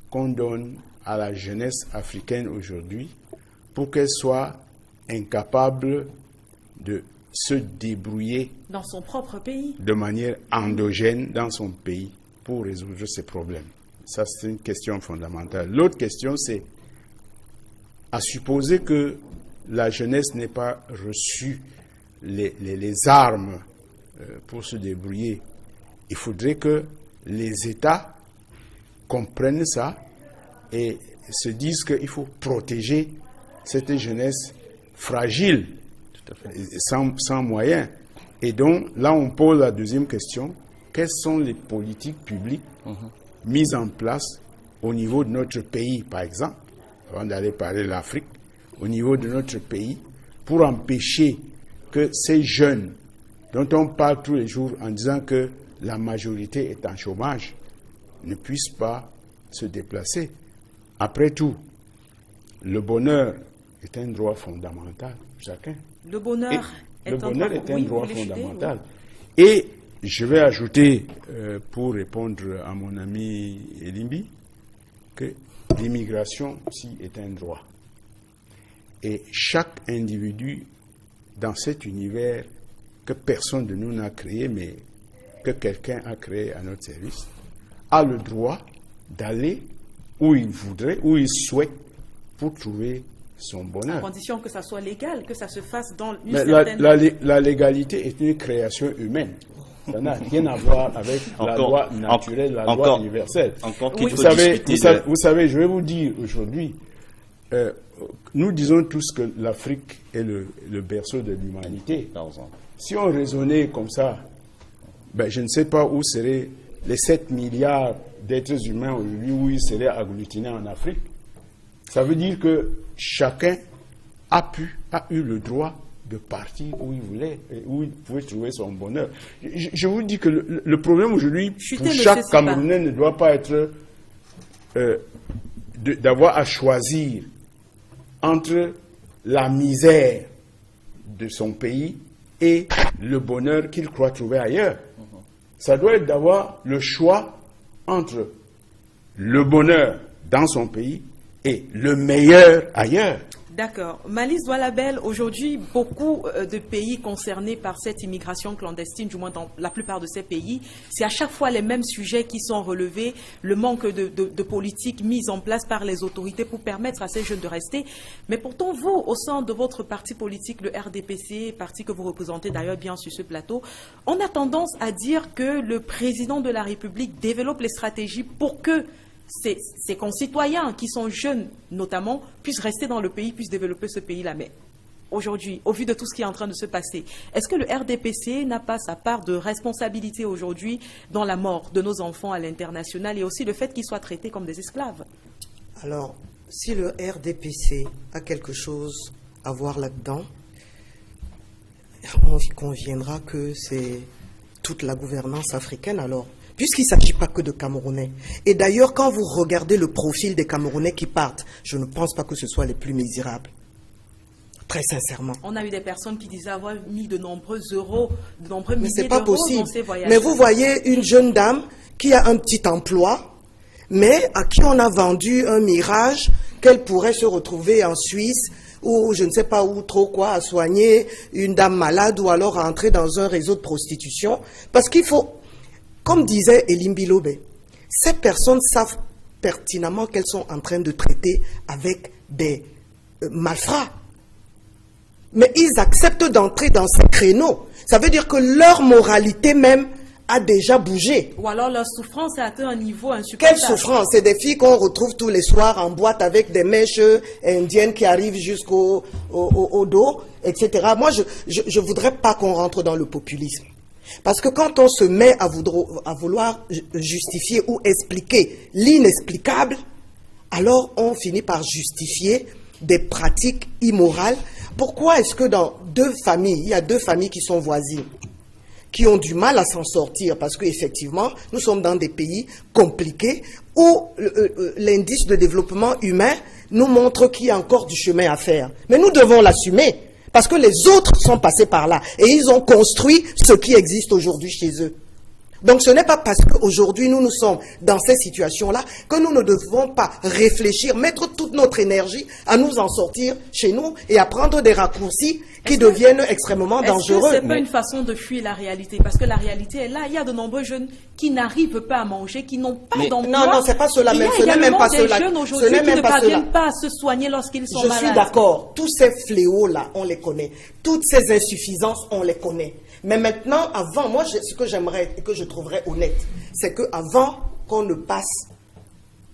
qu'on donne à la jeunesse africaine aujourd'hui pour qu'elle soit incapable de se débrouiller
dans son propre pays,
de manière endogène dans son pays pour résoudre ces problèmes? Ça, c'est une question fondamentale. L'autre question, c'est à supposer que la jeunesse n'ait pas reçu les armes pour se débrouiller. Il faudrait que les États comprennent ça et se disent qu'il faut protéger cette jeunesse fragile, sans moyens. Et donc, là, on pose la deuxième question. Quelles sont les politiques publiques mises en place au niveau de notre pays, par exemple, avant d'aller parler de l'Afrique, au niveau de notre pays, pour empêcher que ces jeunes, dont on parle tous les jours en disant que la majorité est en chômage, ne puissent pas se déplacer. Après tout, le bonheur est un droit fondamental pour chacun.
Le bonheur est un droit
fondamental. Oui. Et je vais ajouter, pour répondre à mon ami Elimbi, que l'immigration aussi est un droit. Et chaque individu dans cet univers que personne de nous n'a créé, mais que quelqu'un a créé à notre service, a le droit d'aller où il voudrait, où il souhaite, pour trouver son bonheur.
À condition que ça soit légal, que ça se fasse dans une
certaine... La légalité est une création humaine. Ça n'a rien à voir avec la loi naturelle, la loi universelle. Vous savez, je vais vous dire aujourd'hui, nous disons tous que l'Afrique est le berceau de l'humanité. Si on raisonnait comme ça, ben, je ne sais pas où seraient les 7 milliards d'êtres humains aujourd'hui, où ils seraient agglutinés en Afrique. Ça veut dire que chacun a eu le droit de partir où il voulait, où il pouvait trouver son bonheur. Je vous dis que le problème aujourd'hui, pour chaque Camerounais, ne doit pas être d'avoir à choisir entre la misère de son pays et le bonheur qu'il croit trouver ailleurs. Ça doit être d'avoir le choix entre le bonheur dans son pays et le meilleur ailleurs.
D'accord. Malice Doualabel, aujourd'hui, beaucoup de pays concernés par cette immigration clandestine, du moins dans la plupart de ces pays, c'est à chaque fois les mêmes sujets qui sont relevés, le manque de politiques mises en place par les autorités pour permettre à ces jeunes de rester. Mais pourtant, vous, au sein de votre parti politique, le RDPC, parti que vous représentez d'ailleurs bien sur ce plateau, on a tendance à dire que le président de la République développe les stratégies pour que ces concitoyens qui sont jeunes, notamment, puissent rester dans le pays, puissent développer ce pays-là. Mais aujourd'hui, au vu de tout ce qui est en train de se passer, est-ce que le RDPC n'a pas sa part de responsabilité aujourd'hui dans la mort de nos enfants à l'international et aussi le fait qu'ils soient traités comme des esclaves?
Alors, si le RDPC a quelque chose à voir là-dedans, on conviendra que c'est toute la gouvernance africaine alors. Puisqu'il ne s'agit pas que de Camerounais. Et d'ailleurs, quand vous regardez le profil des Camerounais qui partent, je ne pense pas que ce soit les plus misérables. Très sincèrement.
On a eu des personnes qui disaient avoir mis de nombreux euros, de nombreux milliers
d'euros
dans ces voyages.
Mais vous voyez une jeune dame qui a un petit emploi, mais à qui on a vendu un mirage qu'elle pourrait se retrouver en Suisse ou je ne sais pas où, trop quoi, à soigner une dame malade ou alors à entrer dans un réseau de prostitution. Parce qu'il faut... Comme disait Elimbi Lobe, ces personnes savent pertinemment qu'elles sont en train de traiter avec des malfrats. Mais ils acceptent d'entrer dans ces créneaux. Ça veut dire que leur moralité même a déjà bougé.
Ou alors leur souffrance a atteint un niveau insupportable.
Quelle souffrance? C'est des filles qu'on retrouve tous les soirs en boîte avec des mèches indiennes qui arrivent jusqu'au dos, etc. Moi, je ne voudrais pas qu'on rentre dans le populisme. Parce que quand on se met à vouloir justifier ou expliquer l'inexplicable, alors on finit par justifier des pratiques immorales. Pourquoi est-ce que dans deux familles, il y a deux familles qui sont voisines, qui ont du mal à s'en sortir, parce qu'effectivement, nous sommes dans des pays compliqués où l'indice de développement humain nous montre qu'il y a encore du chemin à faire. Mais nous devons l'assumer. Parce que les autres sont passés par là et ils ont construit ce qui existe aujourd'hui chez eux. Donc ce n'est pas parce qu'aujourd'hui nous sommes dans ces situations-là que nous ne devons pas réfléchir, mettre toute notre énergie à nous en sortir chez nous et à prendre des raccourcis qui deviennent extrêmement dangereux.
Est-ce que c'est pas une façon de fuir la réalité? Parce que la réalité est là. Il y a de nombreux jeunes qui n'arrivent pas à manger, qui n'ont pas d'emploi.
Non, c'est pas cela même.
Il y a également des jeunes aujourd'hui qui ne parviennent pas à se soigner lorsqu'ils sont malades.
Je suis d'accord. Tous ces fléaux-là, on les connaît. Toutes ces insuffisances, on les connaît. Mais maintenant, avant, moi, ce que j'aimerais et que je trouverais honnête, c'est qu'avant qu'on ne passe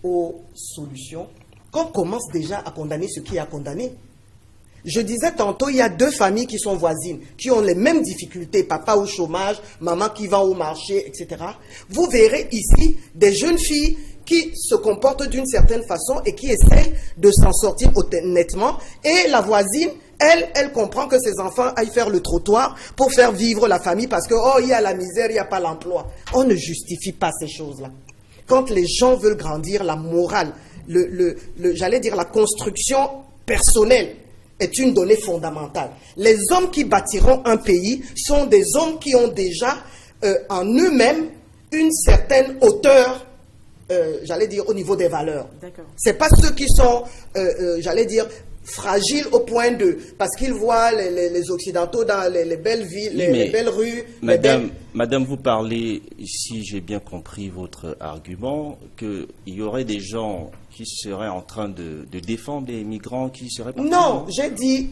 aux solutions, qu'on commence déjà à condamner ce qui est à condamner. Je disais tantôt, il y a 2 familles qui sont voisines, qui ont les mêmes difficultés, papa au chômage, maman qui va au marché, etc. Vous verrez ici des jeunes filles qui se comportent d'une certaine façon et qui essayent de s'en sortir honnêtement. Et la voisine, elle comprend que ses enfants aillent faire le trottoir pour faire vivre la famille parce que, oh, il y a la misère, il n'y a pas l'emploi. On ne justifie pas ces choses-là. Quand les gens veulent grandir, la morale, j'allais dire la construction personnelle, est une donnée fondamentale. Les hommes qui bâtiront un pays sont des hommes qui ont déjà en eux-mêmes une certaine hauteur, j'allais dire, au niveau des valeurs. Ce n'est pas ceux qui sont, j'allais dire, fragiles au point de... Parce qu'ils voient les Occidentaux dans les belles villes, les belles rues...
Madame, vous parlez, si j'ai bien compris votre argument, qu'il y aurait des gens qui seraient en train de défendre les migrants qui seraient...
Non, j'ai dit,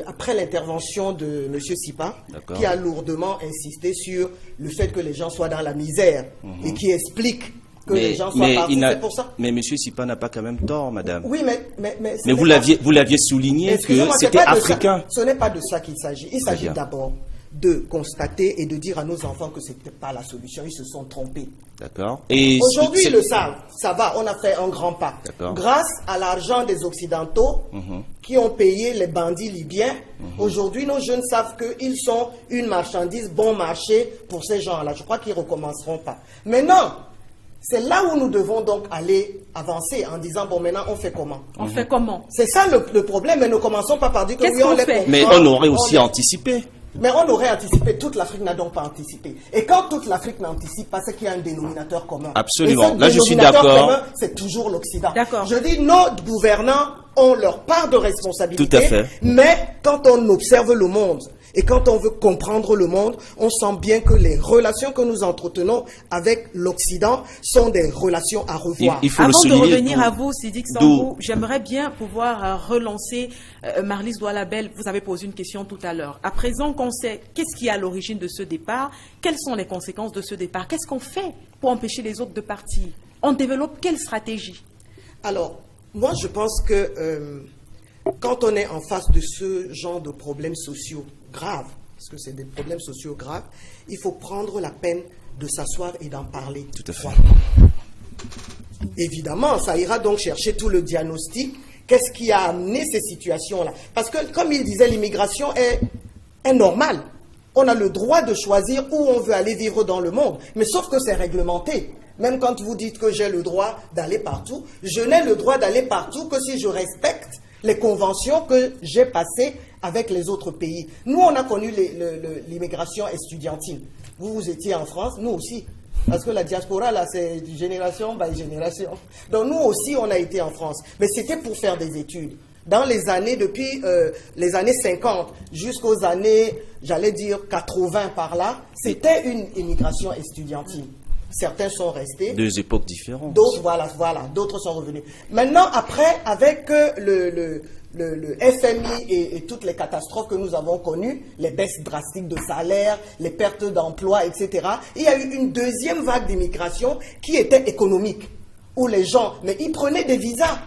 après l'intervention de M. Sipa, qui a lourdement insisté sur le fait que les gens soient dans la misère et qui explique que les gens soient partis, c'est pour ça.
Mais M. Sipa n'a pas quand même tort, madame.
Oui,
mais vous l'aviez souligné que c'était africain.
Ce n'est pas de ça qu'il s'agit. Il s'agit d'abord de constater et de dire à nos enfants que ce n'était pas la solution. Ils se sont trompés.
D'accord.
Aujourd'hui, ils le savent. Ça va, on a fait un grand pas. Grâce à l'argent des Occidentaux qui ont payé les bandits libyens, aujourd'hui, nos jeunes savent qu'ils sont une marchandise bon marché pour ces gens-là. Je crois qu'ils ne recommenceront pas. Maintenant, c'est là où nous devons donc aller avancer en disant, bon, maintenant, on fait comment?
On fait comment?
C'est ça le problème, mais ne commençons pas par dire que oui, on les comprend.
Mais on aurait aussi anticipé.
Mais on aurait anticipé, toute l'Afrique n'a donc pas anticipé. Et quand toute l'Afrique n'anticipe pas, c'est qu'il y a un dénominateur commun.
Absolument, là je suis d'accord.
C'est toujours l'Occident.
D'accord.
Je dis, nos gouvernants ont leur part de responsabilité.
Tout à fait.
Mais quand on observe le monde, et quand on veut comprendre le monde, on sent bien que les relations que nous entretenons avec l'Occident sont des relations à revoir.
Avant de revenir à vous, Sidiki Sangou, j'aimerais bien pouvoir relancer Marlise Doualabel. Vous avez posé une question tout à l'heure. À présent qu'on sait qu'est-ce qui est à l'origine de ce départ, quelles sont les conséquences de ce départ, qu'est-ce qu'on fait pour empêcher les autres de partir? On développe quelle stratégie?
Alors, moi je pense que quand on est en face de ce genre de problèmes sociaux graves, parce que c'est des problèmes sociaux graves, il faut prendre la peine de s'asseoir et d'en parler.
Tout à fait.
Évidemment, ça ira donc chercher tout le diagnostic. Qu'est-ce qui a amené ces situations-là? Parce que, comme il disait, l'immigration est normale. On a le droit de choisir où on veut aller vivre dans le monde. Mais sauf que c'est réglementé. Même quand vous dites que j'ai le droit d'aller partout, je n'ai le droit d'aller partout que si je respecte les conventions que j'ai passées avec les autres pays. Nous, on a connu l'immigration estudiantine. Vous étiez en France, nous aussi. Parce que la diaspora, là, c'est génération by génération. Donc, nous aussi, on a été en France. Mais c'était pour faire des études. Dans les années, depuis les années 50 jusqu'aux années, j'allais dire 80 par là, c'était une immigration estudiantine. Certains sont restés.
Deux époques différentes.
D'autres, voilà, d'autres sont revenus. Maintenant, après, avec le FMI et toutes les catastrophes que nous avons connues, les baisses drastiques de salaire, les pertes d'emplois, etc., il y a eu une deuxième vague d'immigration qui était économique, où les gens, mais ils prenaient des visas.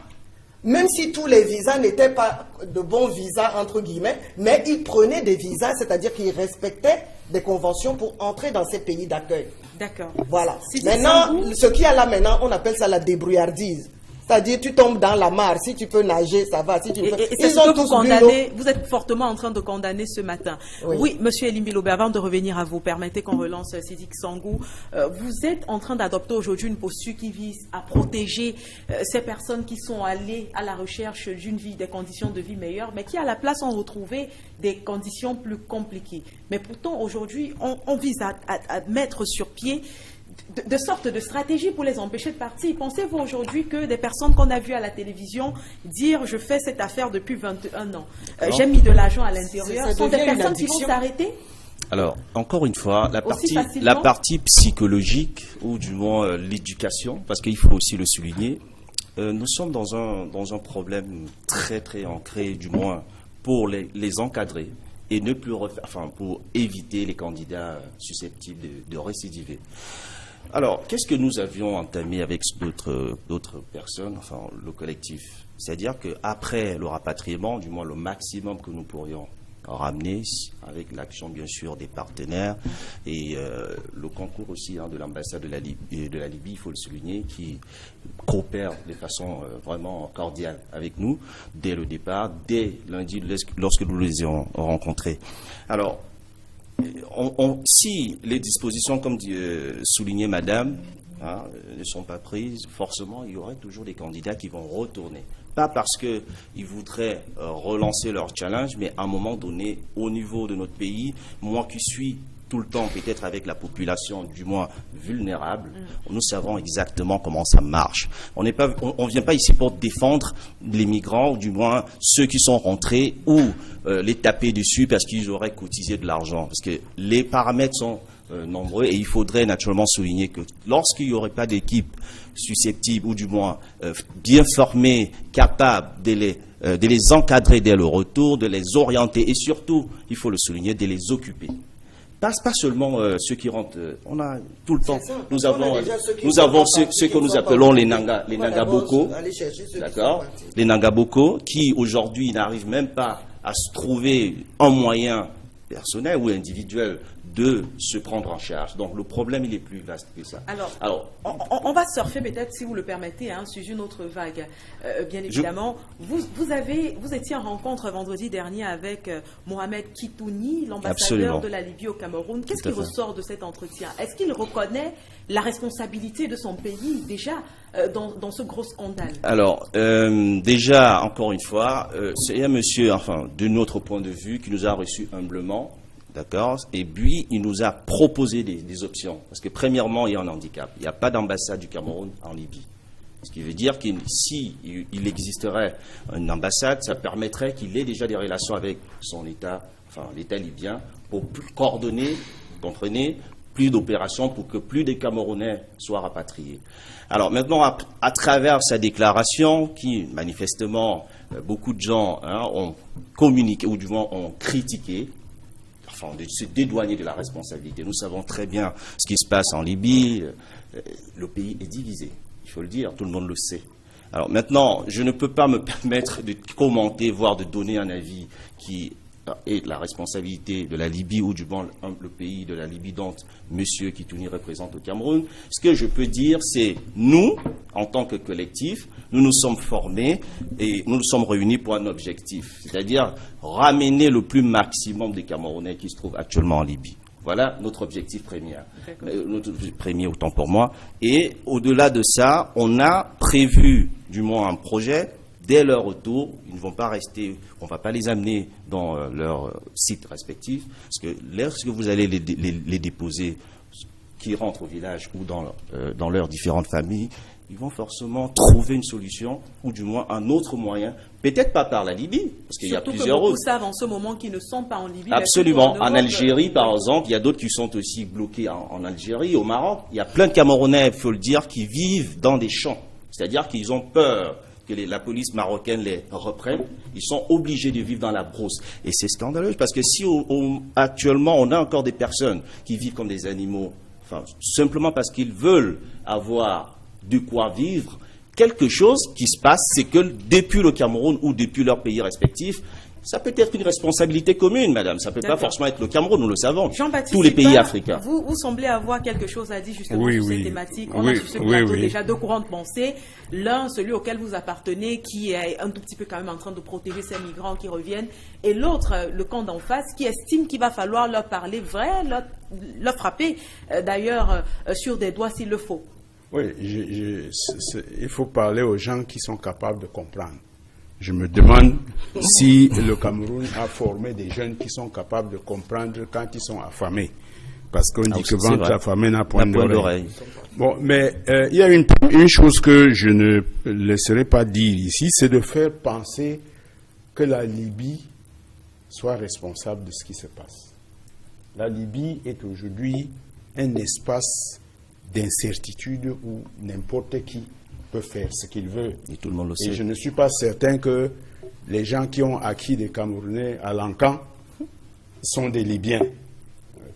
Même si tous les visas n'étaient pas de bons visas, entre guillemets, mais ils prenaient des visas, c'est-à-dire qu'ils respectaient des conventions pour entrer dans ces pays d'accueil.
D'accord.
Voilà. Maintenant, ce qu'il y a là maintenant, on appelle ça la débrouillardise. C'est-à-dire, tu tombes dans la mare, si tu peux nager, ça va. Si tu peux...
Ils ont tous condamné. Vous êtes fortement en train de condamner ce matin. Oui, Monsieur Elimbi Lobé, avant de revenir à vous, permettez qu'on relance Sidiki Sangou. Vous êtes en train d'adopter aujourd'hui une posture qui vise à protéger ces personnes qui sont allées à la recherche d'une vie, des conditions de vie meilleures, mais qui à la place ont retrouvé des conditions plus compliquées. Mais pourtant, aujourd'hui, on vise à mettre sur pied de sorte de stratégie pour les empêcher de partir. Pensez-vous aujourd'hui que des personnes qu'on a vues à la télévision dire « je fais cette affaire depuis 21 ans, j'ai mis de l'argent à l'intérieur », sont des personnes qui vont s'arrêter?
Alors, encore une fois, la partie psychologique, ou du moins l'éducation, parce qu'il faut aussi le souligner, nous sommes dans un problème très très ancré, du moins pour les encadrer, et ne plus pour éviter les candidats susceptibles de récidiver. Alors, qu'est-ce que nous avions entamé avec d'autres personnes, enfin le collectif? C'est-à-dire qu'après le rapatriement, du moins le maximum que nous pourrions ramener, avec l'action bien sûr des partenaires et le concours aussi de l'ambassade de la Libye, il faut le souligner, qui coopère de façon vraiment cordiale avec nous dès le départ, dès lundi lorsque nous les avons rencontrés. Alors, si les dispositions, comme soulignait Madame, ne sont pas prises, forcément il y aurait toujours des candidats qui vont retourner. Pas parce qu'ils voudraient relancer leur challenge, mais à un moment donné, au niveau de notre pays, moi qui suis tout le temps peut-être avec la population du moins vulnérable, nous savons exactement comment ça marche. On ne vient pas ici pour défendre les migrants, ou du moins ceux qui sont rentrés, ou les taper dessus parce qu'ils auraient cotisé de l'argent. Parce que les paramètres sont nombreux et il faudrait naturellement souligner que lorsqu'il n'y aurait pas d'équipe susceptible, ou du moins bien formée, capable de les encadrer dès le retour, de les orienter et surtout, il faut le souligner, de les occuper. Pas seulement ceux qui rentrent, on a tout le temps, nous avons ceux que nous appelons les Nangaboko, d'accord, les Nangaboko qui aujourd'hui n'arrivent même pas à se trouver un moyen personnel ou individuel de se prendre en charge. Donc le problème, il est plus vaste que ça. Alors
on va surfer peut-être, si vous le permettez, sur une autre vague. Bien évidemment, vous étiez en rencontre vendredi dernier avec Mohamed Kitouni, l'ambassadeur de la Libye au Cameroun. Qu'est-ce qui ressort de cet entretien? Est-ce qu'il reconnaît la responsabilité de son pays déjà dans ce gros scandale? Alors,
déjà, encore une fois, c'est un monsieur, enfin, de notre point de vue, qui nous a reçus humblement. D'accord. Et puis, il nous a proposé des options. Parce que, premièrement, il y a un handicap. Il n'y a pas d'ambassade du Cameroun en Libye. Ce qui veut dire qu'il existerait une ambassade, ça permettrait qu'il ait déjà des relations avec son État, enfin, l'État libyen, pour coordonner, comprenez, plus d'opérations pour que plus de Camerounais soient rapatriés. Alors, maintenant, à travers sa déclaration, qui, manifestement, beaucoup de gens ont communiqué, ou du moins ont critiqué, enfin, de se dédouaner de la responsabilité. Nous savons très bien ce qui se passe en Libye. Le pays est divisé, il faut le dire, tout le monde le sait. Alors maintenant, je ne peux pas me permettre de commenter, voire de donner un avis qui est la responsabilité de la Libye, ou du moins le pays de la Libye dont M. Kitouni représente au Cameroun. Ce que je peux dire, c'est nous, en tant que collectif, nous nous sommes formés et nous nous sommes réunis pour un objectif, c'est-à-dire ramener le plus maximum des Camerounais qui se trouvent actuellement en Libye. Voilà notre objectif premier. Notre objectif premier, autant pour moi. Et au-delà de ça, on a prévu, du moins, un projet. Dès leur retour, ils ne vont pas rester, on ne va pas les amener dans leur site respectif, parce que lorsque vous allez les déposer, qui rentrent au village ou dans leurs différentes familles, ils vont forcément trouver une solution, ou du moins un autre moyen, peut-être pas par la Libye, parce qu'il y a plusieurs autres.
Surtout que beaucoup savent en ce moment qu'ils ne sont pas en Libye.
Absolument. En Algérie, par exemple, il y a d'autres qui sont aussi bloqués en Algérie, au Maroc. Il y a plein de Camerounais, il faut le dire, qui vivent dans des champs. C'est-à-dire qu'ils ont peur que la police marocaine les reprenne, ils sont obligés de vivre dans la brousse. Et c'est scandaleux, parce que si actuellement on a encore des personnes qui vivent comme des animaux, enfin, simplement parce qu'ils veulent avoir de quoi vivre, quelque chose qui se passe, c'est que depuis le Cameroun ou depuis leur pays respectif, ça peut être une responsabilité commune, madame. Ça ne peut pas forcément être le Cameroun, nous le savons. Tous les pays africains.
Vous semblez avoir quelque chose à dire justement sur cette thématique. On a sur ce plateau déjà deux courants de pensée. L'un, celui auquel vous appartenez, qui est un tout petit peu quand même en train de protéger ces migrants qui reviennent. Et l'autre, le camp d'en face, qui estime qu'il va falloir leur parler vrai, leur frapper d'ailleurs sur des doigts s'il le faut.
Oui, il faut parler aux gens qui sont capables de comprendre. Je me demande si le Cameroun a formé des jeunes qui sont capables de comprendre quand ils sont affamés. parce qu'on dit que vente affamé n'a point d'oreille. Bon, mais il y a une chose que je ne laisserai pas dire ici, c'est de faire penser que la Libye soit responsable de ce qui se passe. La Libye est aujourd'hui un espace d'incertitude où n'importe qui peut faire ce qu'il veut.
Et tout le monde le sait.
Et je ne suis pas certain que les gens qui ont acquis des Camerounais à l'Ancan sont des Libyens.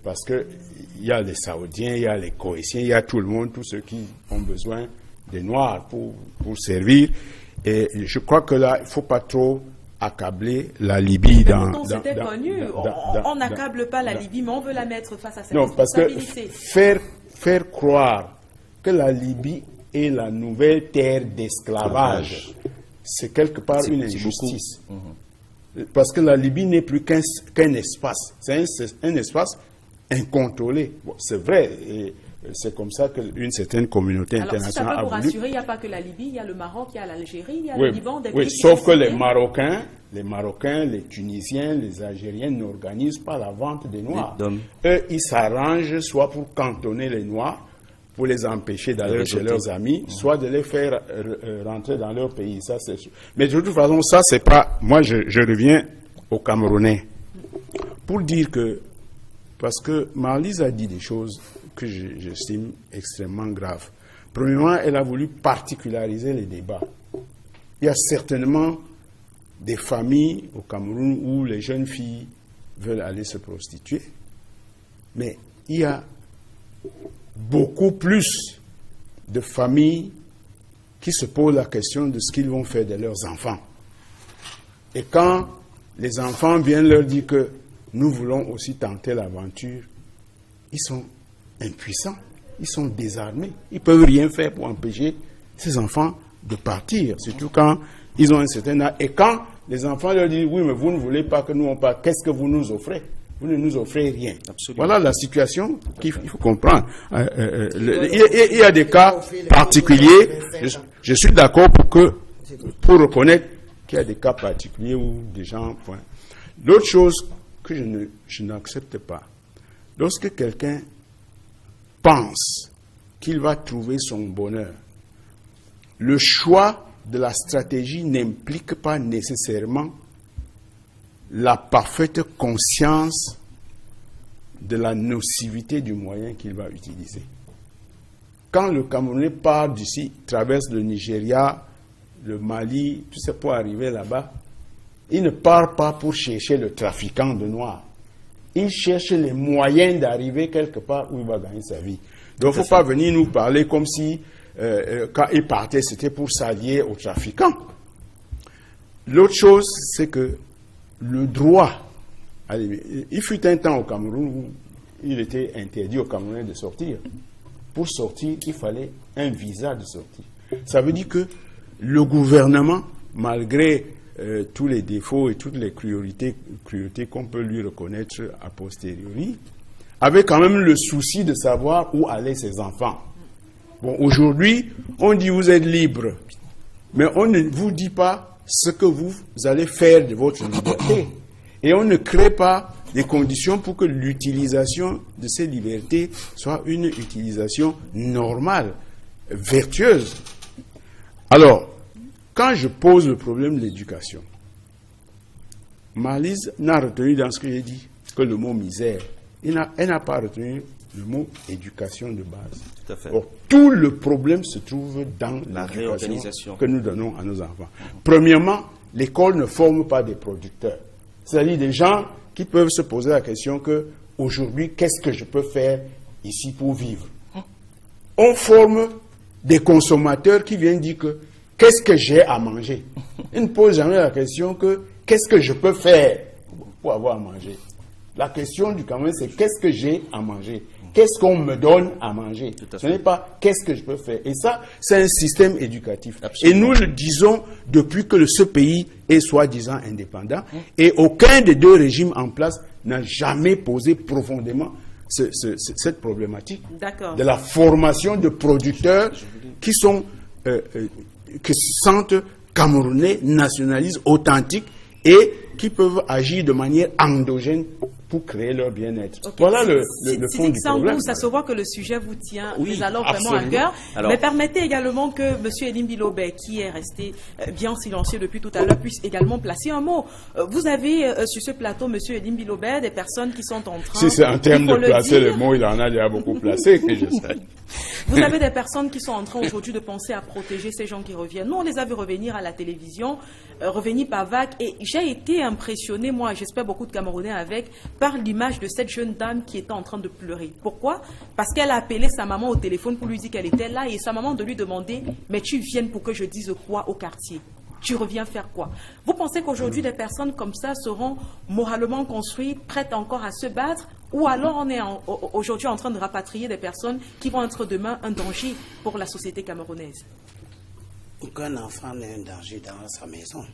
Parce qu'il y a les Saoudiens, il y a les Koweïtiens, il y a tout le monde, tous ceux qui ont besoin des Noirs pour servir. Et je crois que là, il ne faut pas trop accabler la Libye
c'était connu. On n'accable pas la Libye, mais on veut la mettre face à cette
responsabilité. Parce que faire croire que la Libye est la nouvelle terre d'esclavage, c'est quelque part une injustice. Parce que la Libye n'est plus qu'un espace. C'est un espace incontrôlé. Bon, c'est vrai, et c'est comme ça qu'une certaine communauté internationale a voulu.
Alors, si ça peut vous rassurer, il n'y a pas que la Libye, il y a le Maroc, il y a l'Algérie, il y a le Liban.
Oui, sauf que les Marocains, les Tunisiens, les Algériens n'organisent pas la vente des Noirs. Eux, ils s'arrangent soit pour cantonner les Noirs, pour les empêcher d'aller chez leurs amis, soit de les faire rentrer dans leur pays. Ça, c'est sûr. Mais de toute façon, ça, c'est pas... Moi, je reviens aux Camerounais pour dire que... Parce que Marlise a dit des choses que j'estime extrêmement graves. Premièrement, elle a voulu particulariser les débats. Il y a certainement des familles au Cameroun où les jeunes filles veulent aller se prostituer, mais il y a beaucoup plus de familles qui se posent la question de ce qu'ils vont faire de leurs enfants. Et quand les enfants viennent leur dire que nous voulons aussi tenter l'aventure, ils sont impuissants, ils sont désarmés, ils ne peuvent rien faire pour empêcher ces enfants de partir, surtout quand ils ont un certain âge. Et quand les enfants leur disent, oui, mais vous ne voulez pas que nous on parte, qu'est-ce que vous nous offrez? Vous ne nous offrez rien. Absolument. Voilà la situation qu'il faut comprendre. Il y a des cas particuliers, je suis d'accord pour reconnaître qu'il y a des cas particuliers où des gens... L'autre chose que je n'accepte pas, lorsque quelqu'un pense qu'il va trouver son bonheur, le choix de la stratégie n'implique pas nécessairement la parfaite conscience de la nocivité du moyen qu'il va utiliser. Quand le Camerounais part d'ici, traverse le Nigeria, le Mali, tout ça pour arriver là-bas, il ne part pas pour chercher le trafiquant de noirs. Il cherche les moyens d'arriver quelque part où il va gagner sa vie. Donc il ne faut pas venir nous parler comme si, quand il partait, c'était pour s'allier aux trafiquants. L'autre chose, c'est que le droit, il fut un temps au Cameroun où il était interdit aux Camerounais de sortir. Pour sortir, il fallait un visa de sortie. Ça veut dire que le gouvernement, malgré tous les défauts et toutes les cruautés qu'on peut lui reconnaître a posteriori, avait quand même le souci de savoir où allaient ses enfants. Bon, aujourd'hui, on dit vous êtes libre, mais on ne vous dit pas ce que vous allez faire de votre liberté. Et on ne crée pas des conditions pour que l'utilisation de ces libertés soit une utilisation normale, vertueuse. Alors, quand je pose le problème de l'éducation, Marlise n'a retenu dans ce que j'ai dit que le mot misère. Elle n'a pas retenu le mot éducation de base.
Tout à fait.
Or, tout le problème se trouve dans
la réorganisation
que nous donnons à nos enfants. Premièrement, l'école ne forme pas des producteurs. C'est-à-dire des gens qui peuvent se poser la question que aujourd'hui, qu'est-ce que je peux faire ici pour vivre? On forme des consommateurs qui viennent dire que qu'est-ce que j'ai à manger? Ils ne posent jamais la question que qu'est-ce que je peux faire pour avoir à manger? La question du Cameroun, c'est qu'est-ce que j'ai à manger? Qu'est-ce qu'on me donne à manger? Ce n'est pas qu'est-ce que je peux faire. Et ça, c'est un système éducatif. Absolument. Et nous le disons depuis que ce pays est soi-disant indépendant. Et aucun des deux régimes en place n'a jamais posé profondément cette problématique de la formation de producteurs qui sont qui se sentent camerounais, nationalistes, authentiques et qui peuvent agir de manière endogène pour créer leur bien-être.
Okay.
Voilà le fond du problème.
Ça se voit que le sujet vous tient alors
absolument.
vraiment à cœur. Mais permettez également que M. Elim Bilobé, qui est resté bien silencieux depuis tout à l'heure, puisse également placer un mot. Vous avez sur ce plateau, M. Elim Bilobé, des personnes qui sont en train...
Si c'est un terme de placer le mot, il en a déjà beaucoup placé, que je sais.
Vous avez des personnes qui sont en train aujourd'hui de penser à protéger ces gens qui reviennent. Nous, on les a vus revenir à la télévision, revenir par vague. Et j'ai été impressionné, moi, j'espère beaucoup de Camerounais avec, par l'image de cette jeune dame qui était en train de pleurer. Pourquoi? Parce qu'elle a appelé sa maman au téléphone pour lui dire qu'elle était là et sa maman de lui demander « Mais tu viennes pour que je dise quoi au quartier ? Tu reviens faire quoi ?» Vous pensez qu'aujourd'hui, des personnes comme ça seront moralement construites, prêtes encore à se battre? Ou alors on est aujourd'hui en train de rapatrier des personnes qui vont être demain un danger pour la société camerounaise?
Aucun enfant n'est un danger dans sa maison.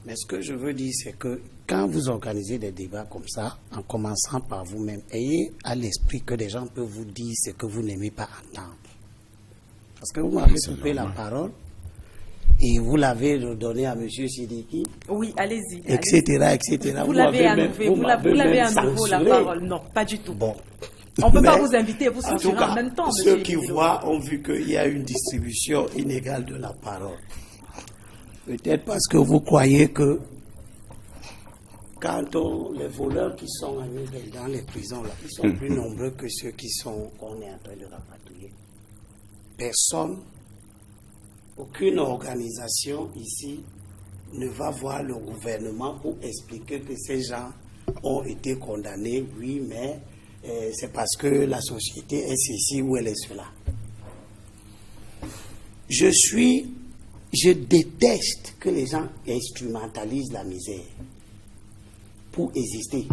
Mais ce que je veux dire, c'est que quand vous organisez des débats comme ça, en commençant par vous-même, ayez à l'esprit que des gens peuvent vous dire ce que vous n'aimez pas entendre. Parce que vous m'avez coupé la parole et vous l'avez donné à M. Sidiki.
Oui, allez-y.
Etc., etc.
Vous l'avez à nouveau la parole. Non, pas du tout. Bon. On ne peut pas vous inviter et vous censurer en même temps.
Ceux qui voient ont vu qu'il y a une distribution inégale de la parole. Peut-être parce que vous croyez que quand les voleurs qui sont dans les prisons, là, ils sont plus nombreux que ceux qu'on est en train de rapatrier. Personne, aucune organisation ici ne va voir le gouvernement pour expliquer que ces gens ont été condamnés, oui, mais c'est parce que la société est ceci ou elle est cela. Je déteste que les gens instrumentalisent la misère pour exister.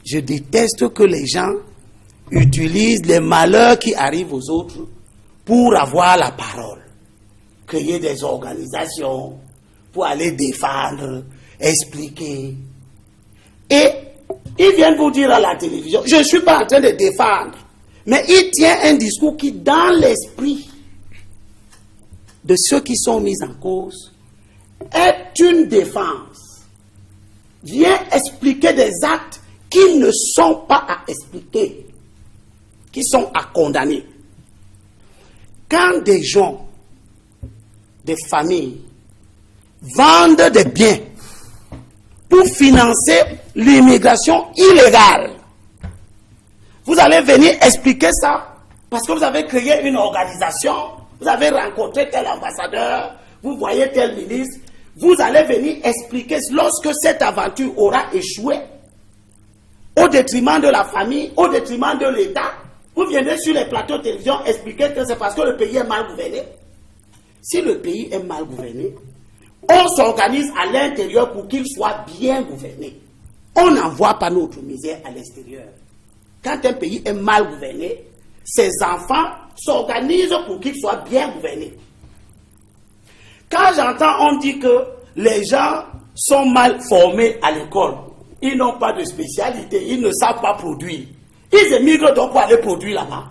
Je déteste que les gens utilisent les malheurs qui arrivent aux autres pour avoir la parole. Créer des organisations pour aller défendre, expliquer. Et ils viennent vous dire à la télévision, je ne suis pas en train de défendre, mais il tient un discours qui, dans l'esprit de ceux qui sont mis en cause, est une défense. Vient expliquer des actes qui ne sont pas à expliquer, qui sont à condamner. Quand des gens, des familles, vendent des biens pour financer l'immigration illégale, vous allez venir expliquer ça parce que vous avez créé une organisation, vous avez rencontré tel ambassadeur, vous voyez tel ministre, vous allez venir expliquer lorsque cette aventure aura échoué, au détriment de la famille, au détriment de l'État, vous viendrez sur les plateaux de télévision expliquer que c'est parce que le pays est mal gouverné. Si le pays est mal gouverné, on s'organise à l'intérieur pour qu'il soit bien gouverné. On n'envoie pas notre misère à l'extérieur. Quand un pays est mal gouverné, ses enfants s'organisent pour qu'il soit bien gouverné. Quand j'entends on dit que les gens sont mal formés à l'école, ils n'ont pas de spécialité, ils ne savent pas produire. Ils émigrent donc pour aller produire là-bas.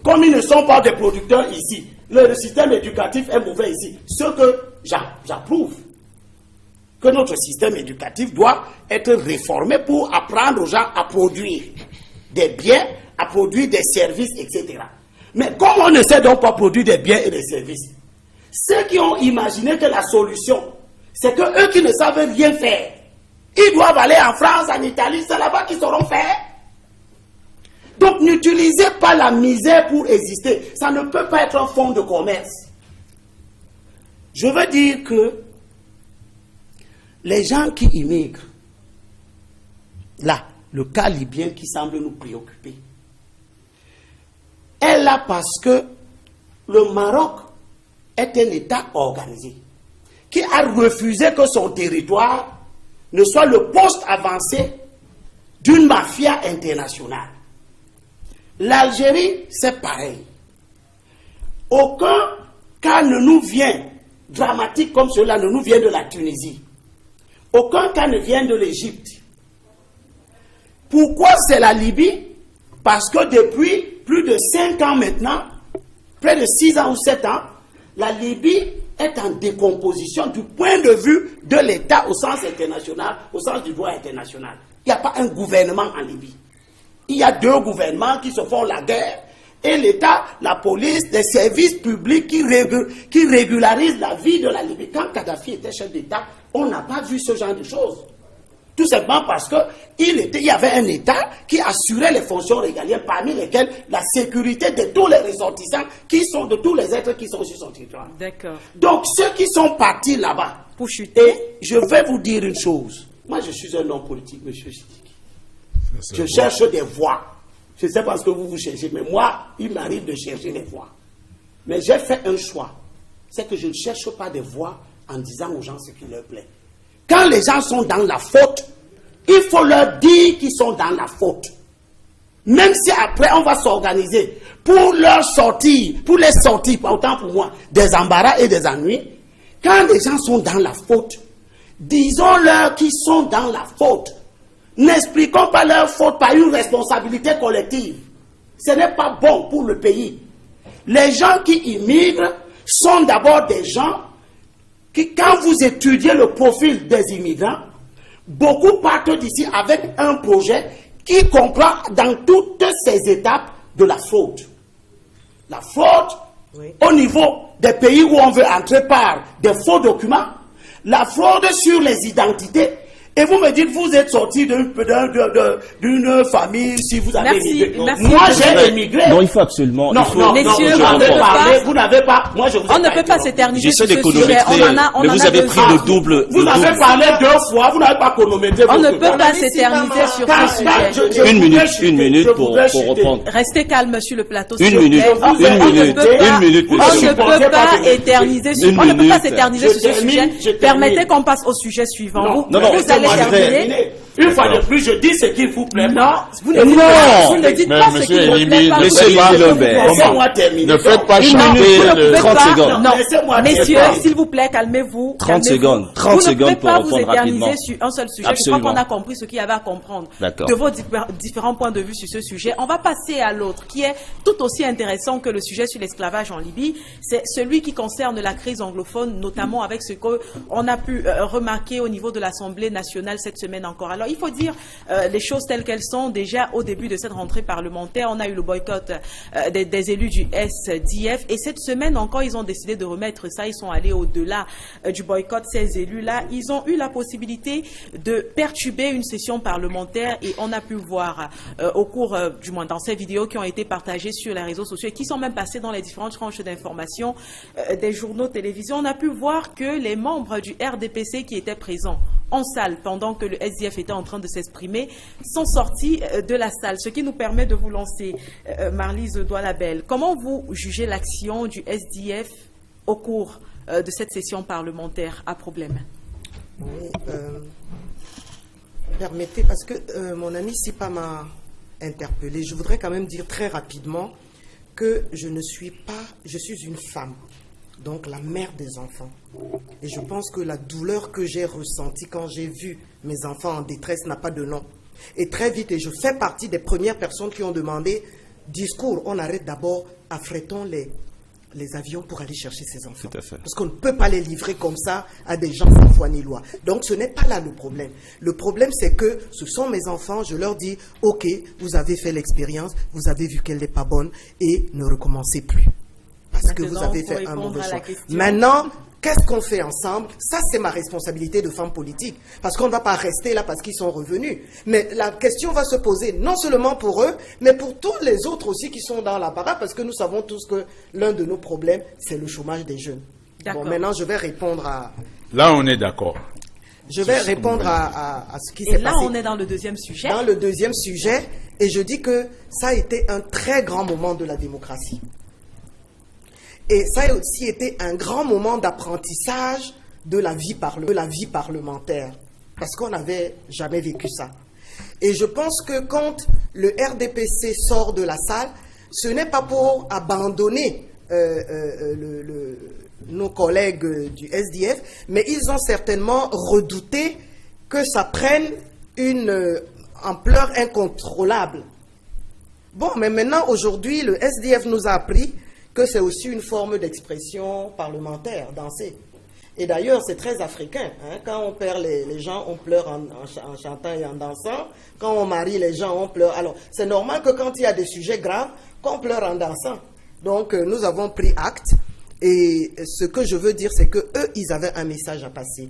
Comme ils ne sont pas des producteurs ici, le système éducatif est mauvais ici. Ce que j'approuve, que notre système éducatif doit être réformé pour apprendre aux gens à produire des biens, à produire des services, etc. Mais comme on ne sait donc pas produire des biens et des services, ceux qui ont imaginé que la solution, c'est que eux qui ne savent rien faire, ils doivent aller en France, en Italie, c'est là-bas qu'ils sauront faire. Donc n'utilisez pas la misère pour exister. Ça ne peut pas être un fonds de commerce. Je veux dire que les gens qui immigrent, là, le cas libyen qui semble nous préoccuper, est là parce que le Maroc est un État organisé qui a refusé que son territoire ne soit le poste avancé d'une mafia internationale. L'Algérie, c'est pareil. Aucun cas ne nous vient dramatique comme cela, ne nous vient de la Tunisie. Aucun cas ne vient de l'Égypte. Pourquoi c'est la Libye? Parce que depuis plus de 5 ans maintenant, près de 6 ans ou 7 ans, la Libye est en décomposition du point de vue de l'État au sens international, au sens du droit international. Il n'y a pas un gouvernement en Libye. Il y a deux gouvernements qui se font la guerre, et l'État, la police, les services publics qui régularisent la vie de la Libye. Quand Kadhafi était chef d'État, on n'a pas vu ce genre de choses. Tout simplement parce qu'il y avait un État qui assurait les fonctions régaliennes, parmi lesquelles la sécurité de tous les ressortissants, de tous les êtres qui sont sur son territoire.
D'accord.
Donc ceux qui sont partis là-bas,
pour chuter.
Et je vais vous dire une chose. Moi, je suis un homme politique, monsieur Sidiki. Je cherche des voies. Je ne sais pas ce que vous cherchez, mais moi, il m'arrive de chercher des voies. Mais j'ai fait un choix. C'est que je ne cherche pas des voies en disant aux gens ce qui leur plaît. Quand les gens sont dans la faute, il faut leur dire qu'ils sont dans la faute. Même si après on va s'organiser pour leur sortir, pour les sortir, autant pour moi, des embarras et des ennuis. Quand les gens sont dans la faute, disons-leur qu'ils sont dans la faute. N'expliquons pas leur faute par une responsabilité collective. Ce n'est pas bon pour le pays. Les gens qui immigrent sont d'abord des gens qui, quand vous étudiez le profil des immigrants, beaucoup partent d'ici avec un projet qui comprend dans toutes ces étapes de la fraude. La fraude, oui, au niveau des pays où on veut entrer par des faux documents, la fraude sur les identités. Et vous me dites, vous êtes sorti d'une famille, si vous avez émigré. Moi, j'ai émigré.
Non, il faut absolument.
Messieurs,
vous n'avez pas. Moi, je vous
on ne peut pas s'éterniser sur ce sujet.
Mais vous avez pris le double.
Vous avez parlé 2 fois, vous n'avez pas chronométré.
On ne peut pas s'éterniser sur ce sujet.
Une minute pour reprendre.
Restez calme sur le plateau.
Une minute.
On ne peut pas éterniser sur. On ne peut pas s'éterniser sur ce sujet. Permettez qu'on passe au sujet suivant.
Non.
Une fois de plus, je dis ce qu'il vous plaît.
Non, vous ne dites pas ce qu'il vous plaît pas.
Laissez-moi terminer.
Ne faites pas chanter
30 secondes.
Non, messieurs, s'il vous plaît, calmez-vous.
30 secondes. 30 secondes pour répondre rapidement. Vous ne pouvez pas vous éterniser sur un seul sujet. Absolument.
Je crois qu'on a compris ce qu'il y avait à comprendre de vos différents points de vue sur ce sujet. On va passer à l'autre, qui est tout aussi intéressant que le sujet sur l'esclavage en Libye. C'est celui qui concerne la crise anglophone, notamment avec ce qu'on a pu remarquer au niveau de l'Assemblée nationale cette semaine encore. Alors, il faut dire les choses telles qu'elles sont. Déjà, au début de cette rentrée parlementaire, on a eu le boycott des élus du SDF. Et cette semaine encore, ils ont décidé de remettre ça. Ils sont allés au-delà du boycott. Ces élus-là, ils ont eu la possibilité de perturber une session parlementaire. Et on a pu voir au cours, du moins dans ces vidéos qui ont été partagées sur les réseaux sociaux et qui sont même passées dans les différentes tranches d'information des journaux télévision, on a pu voir que les membres du RDPC qui étaient présents en salle pendant que le SDF était en train de s'exprimer sont sortis de la salle, ce qui nous permet de vous lancer, Marlise Doualabel. Comment vous jugez l'action du SDF au cours de cette session parlementaire à problème?
Oui, permettez, parce que mon ami Sipa m'a interpellé, je voudrais quand même dire très rapidement que je suis une femme, donc la mère des enfants. Et je pense que la douleur que j'ai ressentie quand j'ai vu mes enfants en détresse n'a pas de nom. Et très vite, et je fais partie des premières personnes qui ont demandé discours, on arrête d'abord, affrétons les avions pour aller chercher ces enfants.
Tout à fait.
Parce qu'on ne peut pas les livrer comme ça à des gens sans foi ni loi. Donc ce n'est pas là le problème. Le problème, c'est que ce sont mes enfants, je leur dis, ok, vous avez fait l'expérience, vous avez vu qu'elle n'est pas bonne et ne recommencez plus. Parce que vous avez fait un mauvais choix. Maintenant, qu'est-ce qu'on fait ensemble? Ça, c'est ma responsabilité de femme politique. Parce qu'on ne va pas rester là parce qu'ils sont revenus. Mais la question va se poser non seulement pour eux, mais pour tous les autres aussi qui sont dans l'apparat, parce que nous savons tous que l'un de nos problèmes, c'est le chômage des jeunes. Bon, maintenant, je vais répondre à...
Là, on est d'accord.
Je vais répondre à ce qui s'est passé.
Et là, on est dans le deuxième sujet.
Dans le deuxième sujet, et je dis que ça a été un très grand moment de la démocratie. Et ça a aussi été un grand moment d'apprentissage de la vie parlementaire. Parce qu'on n'avait jamais vécu ça. Et je pense que quand le RDPC sort de la salle, ce n'est pas pour abandonner nos collègues du SDF, mais ils ont certainement redouté que ça prenne une ampleur incontrôlable. Bon, mais maintenant, aujourd'hui, le SDF nous a appris que c'est aussi une forme d'expression parlementaire, danser. Et d'ailleurs, c'est très africain. Hein. Quand on perd les gens, on pleure en chantant et en dansant. Quand on marie les gens, on pleure. Alors, c'est normal que quand il y a des sujets graves, qu'on pleure en dansant. Donc, nous avons pris acte. Et ce que je veux dire, c'est que eux, ils avaient un message à passer.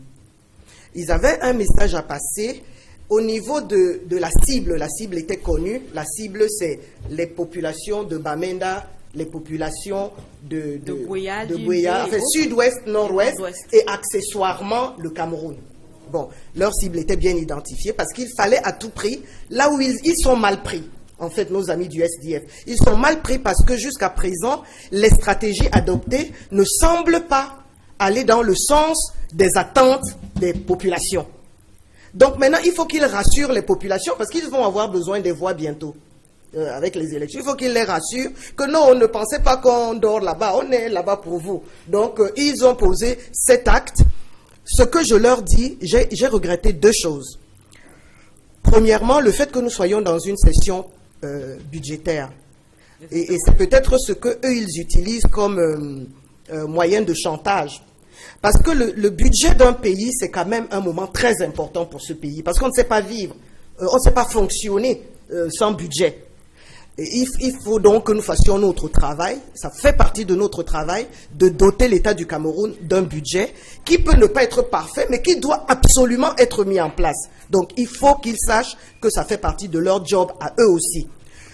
Ils avaient un message à passer au niveau de la cible. La cible était connue. La cible, c'est les populations de Bamenda, les populations de Buea, enfin, sud-ouest, nord-ouest, et accessoirement le Cameroun. Bon, leur cible était bien identifiée parce qu'il fallait à tout prix, là où ils sont mal pris, en fait, nos amis du SDF, ils sont mal pris parce que jusqu'à présent, les stratégies adoptées ne semblent pas aller dans le sens des attentes des populations. Donc maintenant, il faut qu'ils rassurent les populations parce qu'ils vont avoir besoin des voix bientôt. Avec les élections, il faut qu'ils les rassurent que non, on ne pensait pas qu'on dort là-bas, on est là-bas pour vous. Donc, ils ont posé cet acte. Ce que je leur dis, j'ai regretté deux choses. Premièrement, le fait que nous soyons dans une session budgétaire. Et c'est peut-être ce qu'eux, ils utilisent comme moyen de chantage. Parce que le budget d'un pays, c'est quand même un moment très important pour ce pays. Parce qu'on ne sait pas vivre, on ne sait pas fonctionner sans budget. Et il faut donc que nous fassions notre travail, ça fait partie de notre travail, de doter l'État du Cameroun d'un budget qui peut ne pas être parfait, mais qui doit absolument être mis en place. Donc il faut qu'ils sachent que ça fait partie de leur job à eux aussi.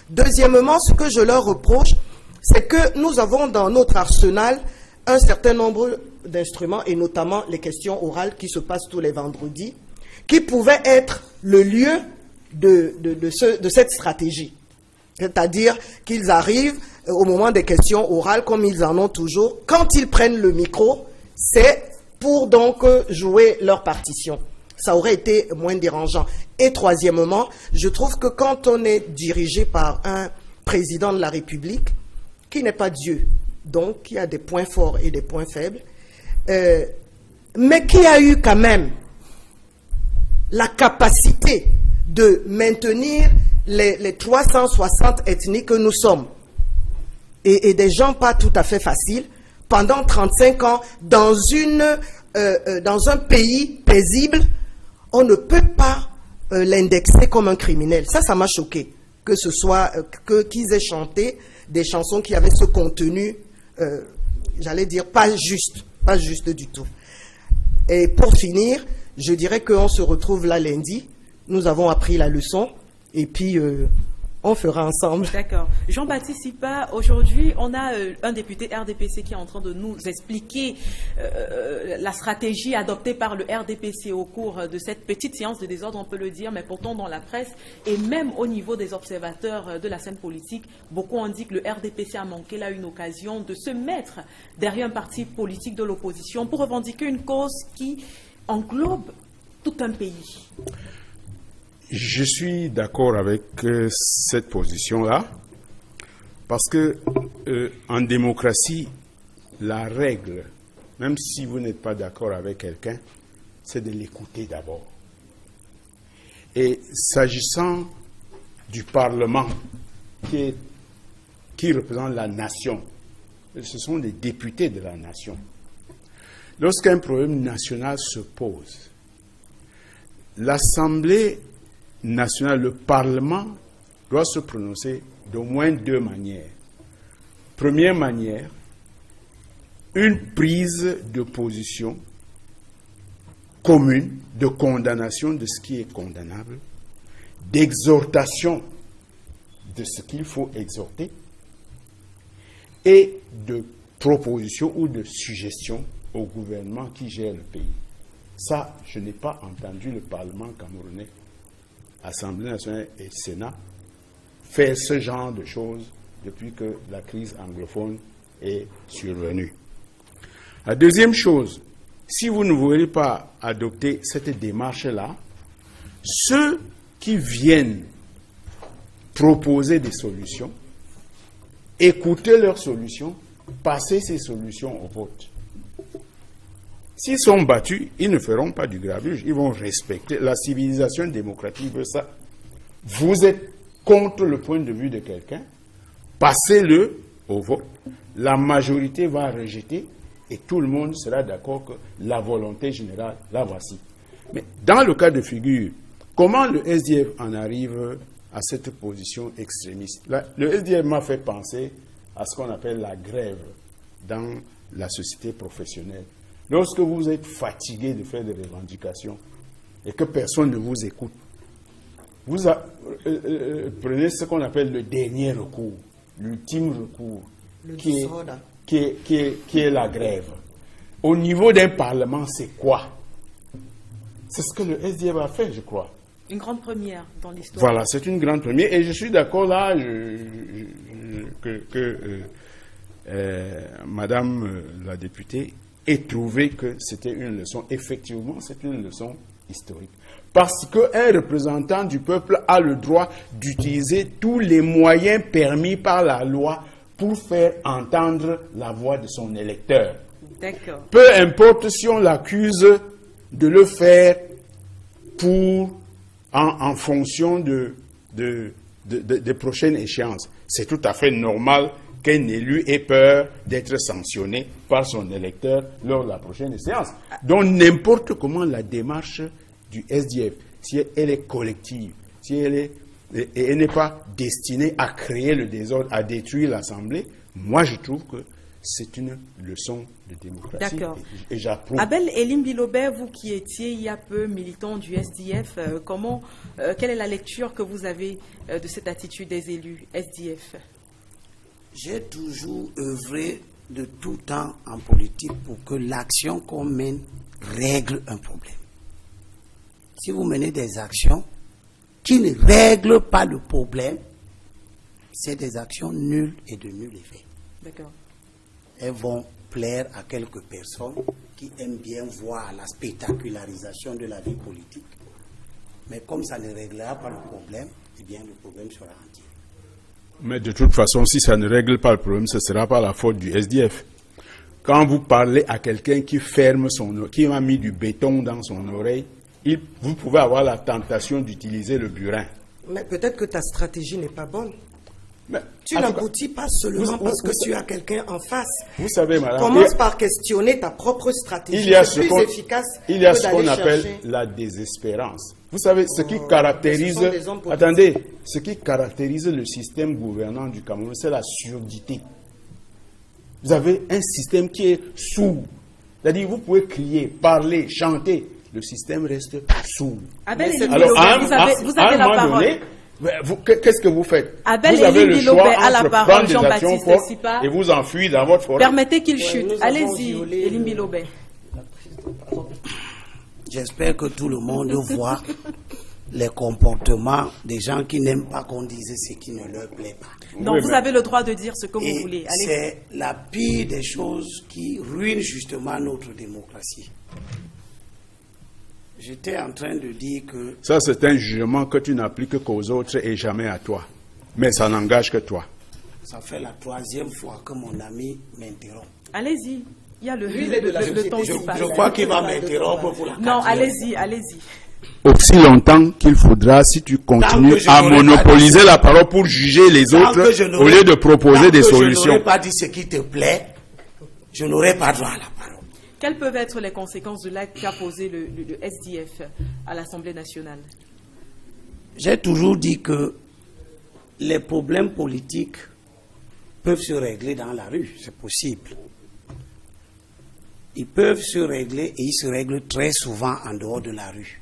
Deuxièmement, ce que je leur reproche, c'est que nous avons dans notre arsenal un certain nombre d'instruments, et notamment les questions orales qui se passent tous les vendredis, qui pouvaient être le lieu de cette stratégie. C'est-à-dire qu'ils arrivent au moment des questions orales, comme ils en ont toujours. Quand ils prennent le micro, c'est pour donc jouer leur partition. Ça aurait été moins dérangeant. Et troisièmement, je trouve que quand on est dirigé par un président de la République, qui n'est pas Dieu, donc qui a des points forts et des points faibles, mais qui a eu quand même la capacité de maintenir les 360 ethnies que nous sommes, et des gens pas tout à fait faciles, pendant 35 ans, dans un pays paisible, on ne peut pas l'indexer comme un criminel. Ça m'a choqué, que ce soit qu'ils aient chanté des chansons qui avaient ce contenu, j'allais dire, pas juste du tout. Et pour finir, je dirais qu'on se retrouve là lundi, nous avons appris la leçon, et puis on fera ensemble.
D'accord. Jean-Baptiste Sipa, aujourd'hui, on a un député RDPC qui est en train de nous expliquer la stratégie adoptée par le RDPC au cours de cette petite séance de désordre, on peut le dire, mais pourtant dans la presse et même au niveau des observateurs de la scène politique, beaucoup ont dit que le RDPC a manqué là une occasion de se mettre derrière un parti politique de l'opposition pour revendiquer une cause qui englobe tout un pays.
Je suis d'accord avec cette position-là, parce que en démocratie, la règle, même si vous n'êtes pas d'accord avec quelqu'un, c'est de l'écouter d'abord. Et s'agissant du Parlement, qui représente la nation, ce sont les députés de la nation. Lorsqu'un problème national se pose, l'Assemblée nationale, le Parlement, doit se prononcer d'au moins deux manières. Première manière, une prise de position commune de condamnation de ce qui est condamnable, d'exhortation de ce qu'il faut exhorter et de proposition ou de suggestion au gouvernement qui gère le pays. Ça, je n'ai pas entendu le Parlement camerounais, Assemblée nationale et Sénat, faire ce genre de choses depuis que la crise anglophone est survenue. La deuxième chose, si vous ne voulez pas adopter cette démarche-là, ceux qui viennent proposer des solutions, écoutez leurs solutions, passez ces solutions au vote. S'ils sont battus, ils ne feront pas du grabuge, ils vont respecter. La civilisation démocratique veut ça. Vous êtes contre le point de vue de quelqu'un, passez-le au vote. la majorité va rejeter et tout le monde sera d'accord que la volonté générale, la voici. Mais dans le cas de figure, comment le SDF en arrive à cette position extrémiste? Le SDF m'a fait penser à ce qu'on appelle la grève dans la société professionnelle. Lorsque vous êtes fatigué de faire des revendications et que personne ne vous écoute, vous prenez ce qu'on appelle le dernier recours, l'ultime recours, qui est la grève. Au niveau d'un parlement, c'est quoi? C'est ce que le SDF a fait, je crois.
Une grande première dans l'histoire.
Voilà, c'est une grande première. Et je suis d'accord là Madame la députée ait trouvé que c'était une leçon. Effectivement, c'est une leçon historique. Parce qu'un représentant du peuple a le droit d'utiliser tous les moyens permis par la loi pour faire entendre la voix de son électeur.
D'accord.
Peu importe si on l'accuse de le faire en fonction des prochaines échéances. C'est tout à fait normal qu'un élu ait peur d'être sanctionné par son électeur lors de la prochaine séance. Donc n'importe comment la démarche du SDF, si elle est collective, si elle n'est pas destinée à créer le désordre, à détruire l'Assemblée, moi je trouve que c'est une leçon de démocratie.
D'accord.
Et j'approuve.
Abel Elimbilobe, vous qui étiez il y a peu militant du SDF, quelle est la lecture que vous avez de cette attitude des élus SDF?
J'ai toujours œuvré de tout temps en politique pour que l'action qu'on mène règle un problème. Si vous menez des actions qui ne règlent pas le problème, c'est des actions nulles et de nul effet.
D'accord.
Elles vont plaire à quelques personnes qui aiment bien voir la spectacularisation de la vie politique. Mais comme ça ne réglera pas le problème, eh bien le problème sera entier.
Mais de toute façon, si ça ne règle pas le problème, ce ne sera pas la faute du SDF. Quand vous parlez à quelqu'un qui ferme qui a mis du béton dans son oreille, vous pouvez avoir la tentation d'utiliser le burin.
Mais peut-être que ta stratégie n'est pas bonne.
Mais,
tu n'aboutis pas seulement parce que tu as quelqu'un en face.
Vous savez, madame,
commence par questionner ta propre stratégie.
Il y a
ce
qu'on appelle la désespérance. Vous savez, ce qui caractérise... Attendez, ce qui caractérise le système gouvernant du Cameroun, c'est la surdité. Vous avez un système qui est sourd. C'est-à-dire, vous pouvez crier, parler, chanter. Le système reste sourd.
Alors,
vous avez la parole. Qu'est-ce que vous faites?
Abel Elimbilobe a la parole, Jean-Baptiste Sipa,
et vous enfuir dans votre forêt.
Permettez qu'il chute. Allez-y, Elimbilobe.
J'espère que tout le monde voit les comportements des gens qui n'aiment pas qu'on dise ce qui ne leur plaît pas.
Donc vous avez le droit de dire ce que vous voulez.
C'est la pire des choses qui ruine justement notre démocratie. J'étais en train de dire que...
Ça, c'est un jugement que tu n'appliques qu'aux autres et jamais à toi. Mais ça n'engage que toi.
Ça fait la 3e fois que mon ami m'interrompt.
Allez-y. Il y a le temps qui passe.
Je crois qu'il va m'interrompre pour la 4e.
Non, allez-y, allez-y.
Aussi longtemps qu'il faudra, si tu continues à monopoliser la parole pour juger les autres, au lieu de proposer des solutions.
Je n'aurais pas dit ce qui te plaît, je n'aurais pas droit à la parole.
Quelles peuvent être les conséquences de l'acte qu'a posé le SDF à l'Assemblée nationale?
J'ai toujours dit que les problèmes politiques peuvent se régler dans la rue, c'est possible. Ils peuvent se régler et ils se règlent très souvent en dehors de la rue.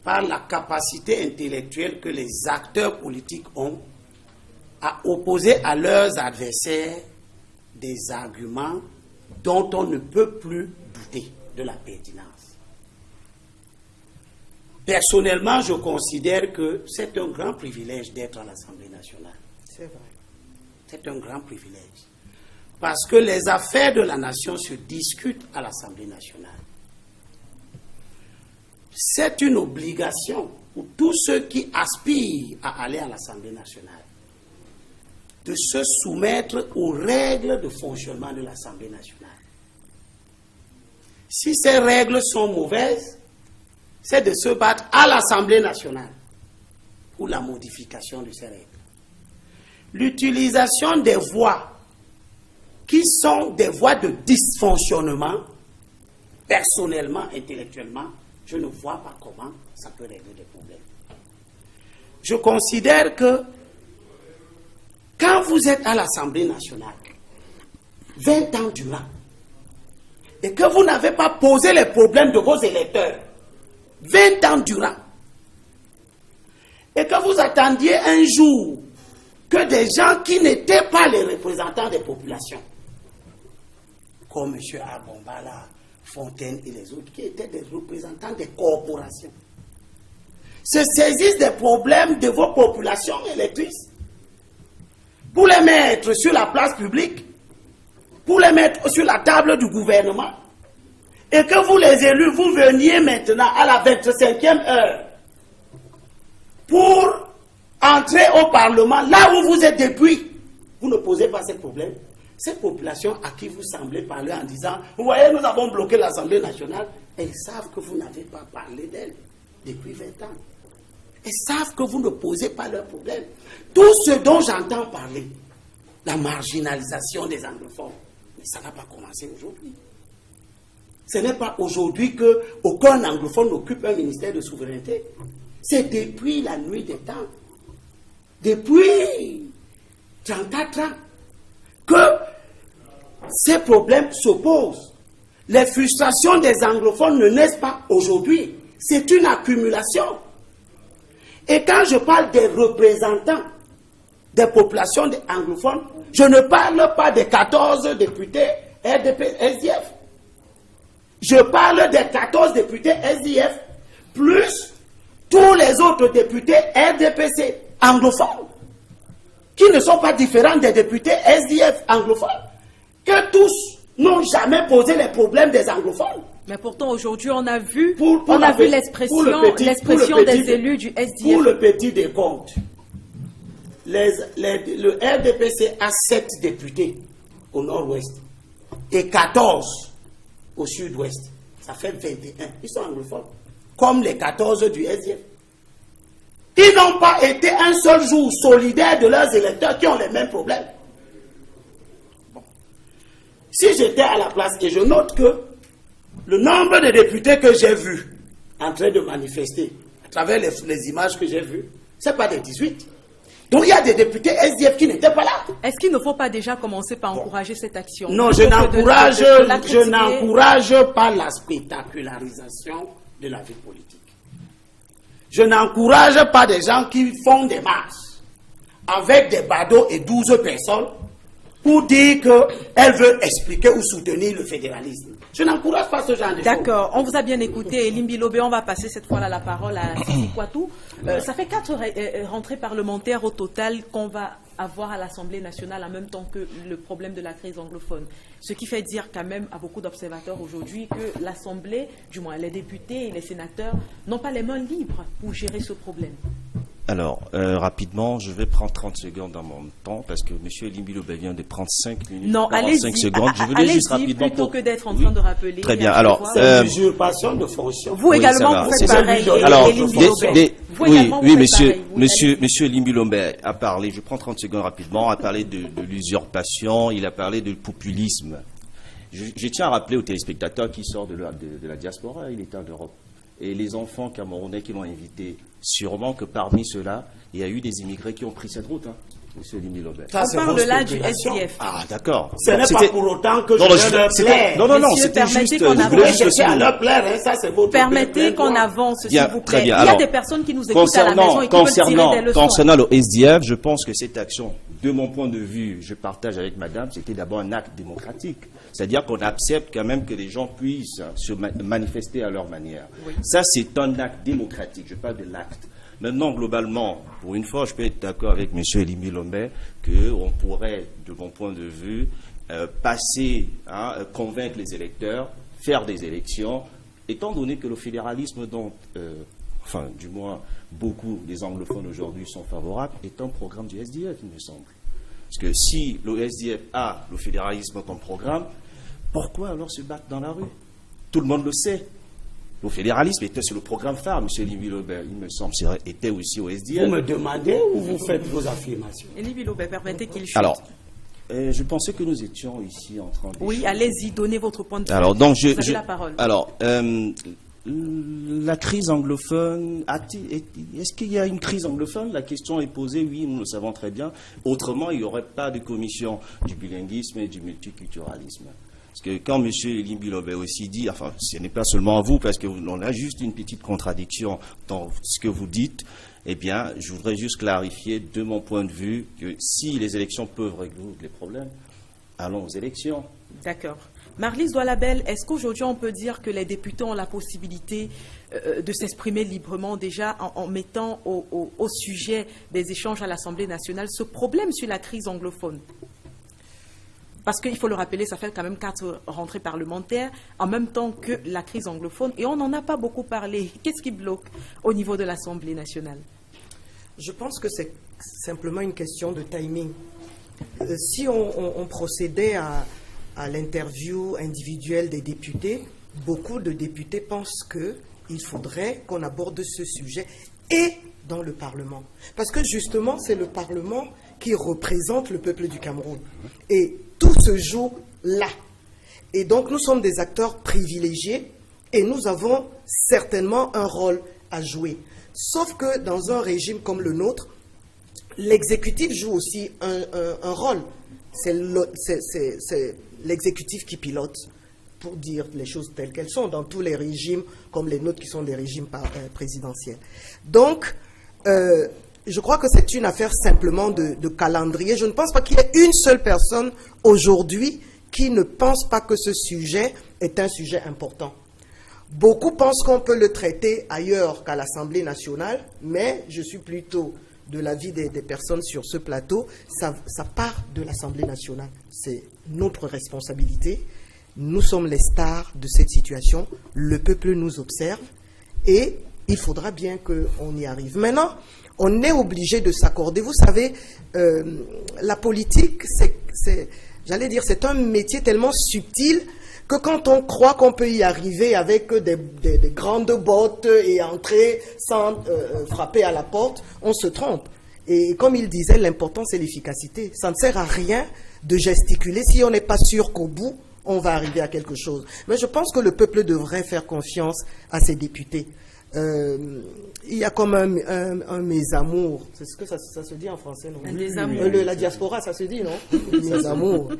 Par la capacité intellectuelle que les acteurs politiques ont à opposer à leurs adversaires des arguments dont on ne peut plus douter de la pertinence. Personnellement, je considère que c'est un grand privilège d'être à l'Assemblée nationale.
C'est vrai.
C'est un grand privilège. Parce que les affaires de la nation se discutent à l'Assemblée nationale. C'est une obligation pour tous ceux qui aspirent à aller à l'Assemblée nationale de se soumettre aux règles de fonctionnement de l'Assemblée nationale. Si ces règles sont mauvaises, c'est de se battre à l'Assemblée nationale pour la modification de ces règles. L'utilisation des voix qui sont des voies de dysfonctionnement, personnellement, intellectuellement, je ne vois pas comment ça peut régler des problèmes. Je considère que quand vous êtes à l'Assemblée nationale, 20 ans durant, et que vous n'avez pas posé les problèmes de vos électeurs, 20 ans durant, et que vous attendiez un jour que des gens qui n'étaient pas les représentants des populations, comme M. Abombala, Fontaine et les autres, qui étaient des représentants des corporations, se saisissent des problèmes de vos populations électrices pour les mettre sur la place publique, pour les mettre sur la table du gouvernement, et que vous les élus, vous veniez maintenant à la 25e heure pour entrer au Parlement, là où vous êtes depuis, vous ne posez pas ces problèmes. Ces populations à qui vous semblez parler en disant, vous voyez, nous avons bloqué l'Assemblée nationale, elles savent que vous n'avez pas parlé d'elles depuis 20 ans. Elles savent que vous ne posez pas leurs problèmes. Tout ce dont j'entends parler, la marginalisation des anglophones, mais ça n'a pas commencé aujourd'hui. Ce n'est pas aujourd'hui qu'aucun anglophone n'occupe un ministère de souveraineté. C'est depuis la nuit des temps, depuis 34 ans, que ces problèmes s'opposent. Les frustrations des anglophones ne naissent pas aujourd'hui. C'est une accumulation. Et quand je parle des représentants des populations anglophones, je ne parle pas des 14 députés RDP-SDF. Je parle des 14 députés SDF, plus tous les autres députés RDPC anglophones, qui ne sont pas différents des députés SDF anglophones, que tous n'ont jamais posé les problèmes des anglophones.
Mais pourtant, aujourd'hui, on a vu l'expression des élus du SDF.
Pour le petit décompte, le RDPC a 7 députés au nord-ouest et 14 au sud-ouest. Ça fait 21. Ils sont anglophones, comme les 14 du SDF. Ils n'ont pas été un seul jour solidaires de leurs électeurs qui ont les mêmes problèmes. Bon. Si j'étais à la place, et je note que le nombre de députés que j'ai vus en train de manifester, à travers les images que j'ai vues, ce n'est pas des 18. Donc il y a des députés SDF qui n'étaient pas là.
Est-ce qu'il ne faut pas déjà commencer par encourager cette action?
Non, je n'encourage pas la spectacularisation de la vie politique. Je n'encourage pas des gens qui font des marches avec des badauds et 12 personnes pour dire qu'elles veulent expliquer ou soutenir le fédéralisme. Je n'encourage pas ce genre de choses.
D'accord, on vous a bien écouté. Limbi Lobé, on va passer cette fois-là la parole à Sissi Kwatou. Ça fait 4 rentrées parlementaires au total qu'on va avoir à l'Assemblée nationale en même temps que le problème de la crise anglophone. Ce qui fait dire quand même à beaucoup d'observateurs aujourd'hui que l'Assemblée, du moins les députés et les sénateurs, n'ont pas les mains libres pour gérer ce problème.
Alors, rapidement, je vais prendre 30 secondes dans mon temps parce que M. Limbi Lobé vient de prendre 5 minutes.
Non, allez-y,
je voulais juste rapidement
plutôt que d'être en train de rappeler.
Très bien, alors...
C'est une usurpation de fonction.
Vous également, vous faites pareil.
Alors,
oui,
monsieur Limbi Lobé a parlé, je prends 30 secondes rapidement, a parlé de l'usurpation, il a parlé de populisme. Je tiens à rappeler aux téléspectateurs qui sortent de la diaspora, il est en Europe. Et les enfants camerounais qui l'ont invité, sûrement que parmi ceux-là, il y a eu des immigrés qui ont pris cette route, hein, monsieur Limbi Lobé.
On parle là du SDF.
Ah, d'accord.
Ce n'est pas pour autant que je leur plaire.
Non, c'était juste...
Permettez qu'on avance, s'il vous plaît. Il y a des personnes qui nous écoutent à la maison et qui veulent tirer des leçons.
Concernant le SDF, je pense que cette action, de mon point de vue, je partage avec madame, c'était d'abord un acte démocratique. C'est-à-dire qu'on accepte quand même que les gens puissent se manifester à leur manière. Oui. Ça, c'est un acte démocratique. Je parle de l'acte. Maintenant, globalement, pour une fois, je peux être d'accord avec M. Limbi Lobé qu'on pourrait, de mon point de vue, convaincre les électeurs, faire des élections, étant donné que le fédéralisme dont, du moins, beaucoup des anglophones aujourd'hui sont favorables, est un programme du SDF, il me semble. Parce que si le SDF a le fédéralisme comme programme, pourquoi alors se battre dans la rue? Tout le monde le sait. Le fédéralisme était sur le programme phare, M. Limbi Lobé, il me semble, était aussi au SDF.
Vous me demandez ou vous faites vos affirmations?
Limbi Lobé, permettez qu'il chute.
Alors, Je pensais que nous étions ici en train de...
Oui, allez-y, donnez votre point de vue.
Alors, donc,
vous avez la parole.
Alors, la crise anglophone, est-ce qu'il y a une crise anglophone? La question est posée, oui, nous le savons très bien. Autrement, il n'y aurait pas de commission du bilinguisme et du multiculturalisme. Parce que quand M. Elie Bilobé aussi dit, enfin, ce n'est pas seulement à vous, parce qu'on a juste une petite contradiction dans ce que vous dites, eh bien, je voudrais juste clarifier de mon point de vue que si les élections peuvent résoudre les problèmes, allons aux élections.
D'accord. Marlise Doualabel, est-ce qu'aujourd'hui on peut dire que les députés ont la possibilité de s'exprimer librement déjà en mettant au sujet des échanges à l'Assemblée nationale ce problème sur la crise anglophone? Parce qu'il faut le rappeler, ça fait quand même 4 rentrées parlementaires en même temps que la crise anglophone et on n'en a pas beaucoup parlé. Qu'est-ce qui bloque au niveau de l'Assemblée nationale?
Je pense que c'est simplement une question de timing. Si on procédait à l'interview individuelle des députés, beaucoup de députés pensent qu'il faudrait qu'on aborde ce sujet et dans le Parlement. Parce que justement, c'est le Parlement qui représente le peuple du Cameroun. Et tout se joue là. Et donc, nous sommes des acteurs privilégiés et nous avons certainement un rôle à jouer. Sauf que dans un régime comme le nôtre, l'exécutif joue aussi un rôle. C'est l'exécutif qui pilote, pour dire les choses telles qu'elles sont, dans tous les régimes comme les nôtres qui sont des régimes présidentiels. Donc, je crois que c'est une affaire simplement de calendrier. Je ne pense pas qu'il y ait une seule personne aujourd'hui qui ne pense pas que ce sujet est un sujet important. Beaucoup pensent qu'on peut le traiter ailleurs qu'à l'Assemblée nationale, mais je suis plutôt de l'avis des personnes sur ce plateau, ça part de l'Assemblée nationale. C'est notre responsabilité. Nous sommes les stars de cette situation. Le peuple nous observe et il faudra bien qu'on y arrive. Maintenant, on est obligé de s'accorder. Vous savez, la politique, j'allais dire, c'est un métier tellement subtil que quand on croit qu'on peut y arriver avec des grandes bottes et entrer sans frapper à la porte, on se trompe. Et comme il disait, l'important c'est l'efficacité. Ça ne sert à rien de gesticuler si on n'est pas sûr qu'au bout, on va arriver à quelque chose. Mais je pense que le peuple devrait faire confiance à ses députés. Il y a comme un mésamour, c'est ce que ça se dit en français, non?
Un désamour.
La diaspora, ça se dit, non? Mésamour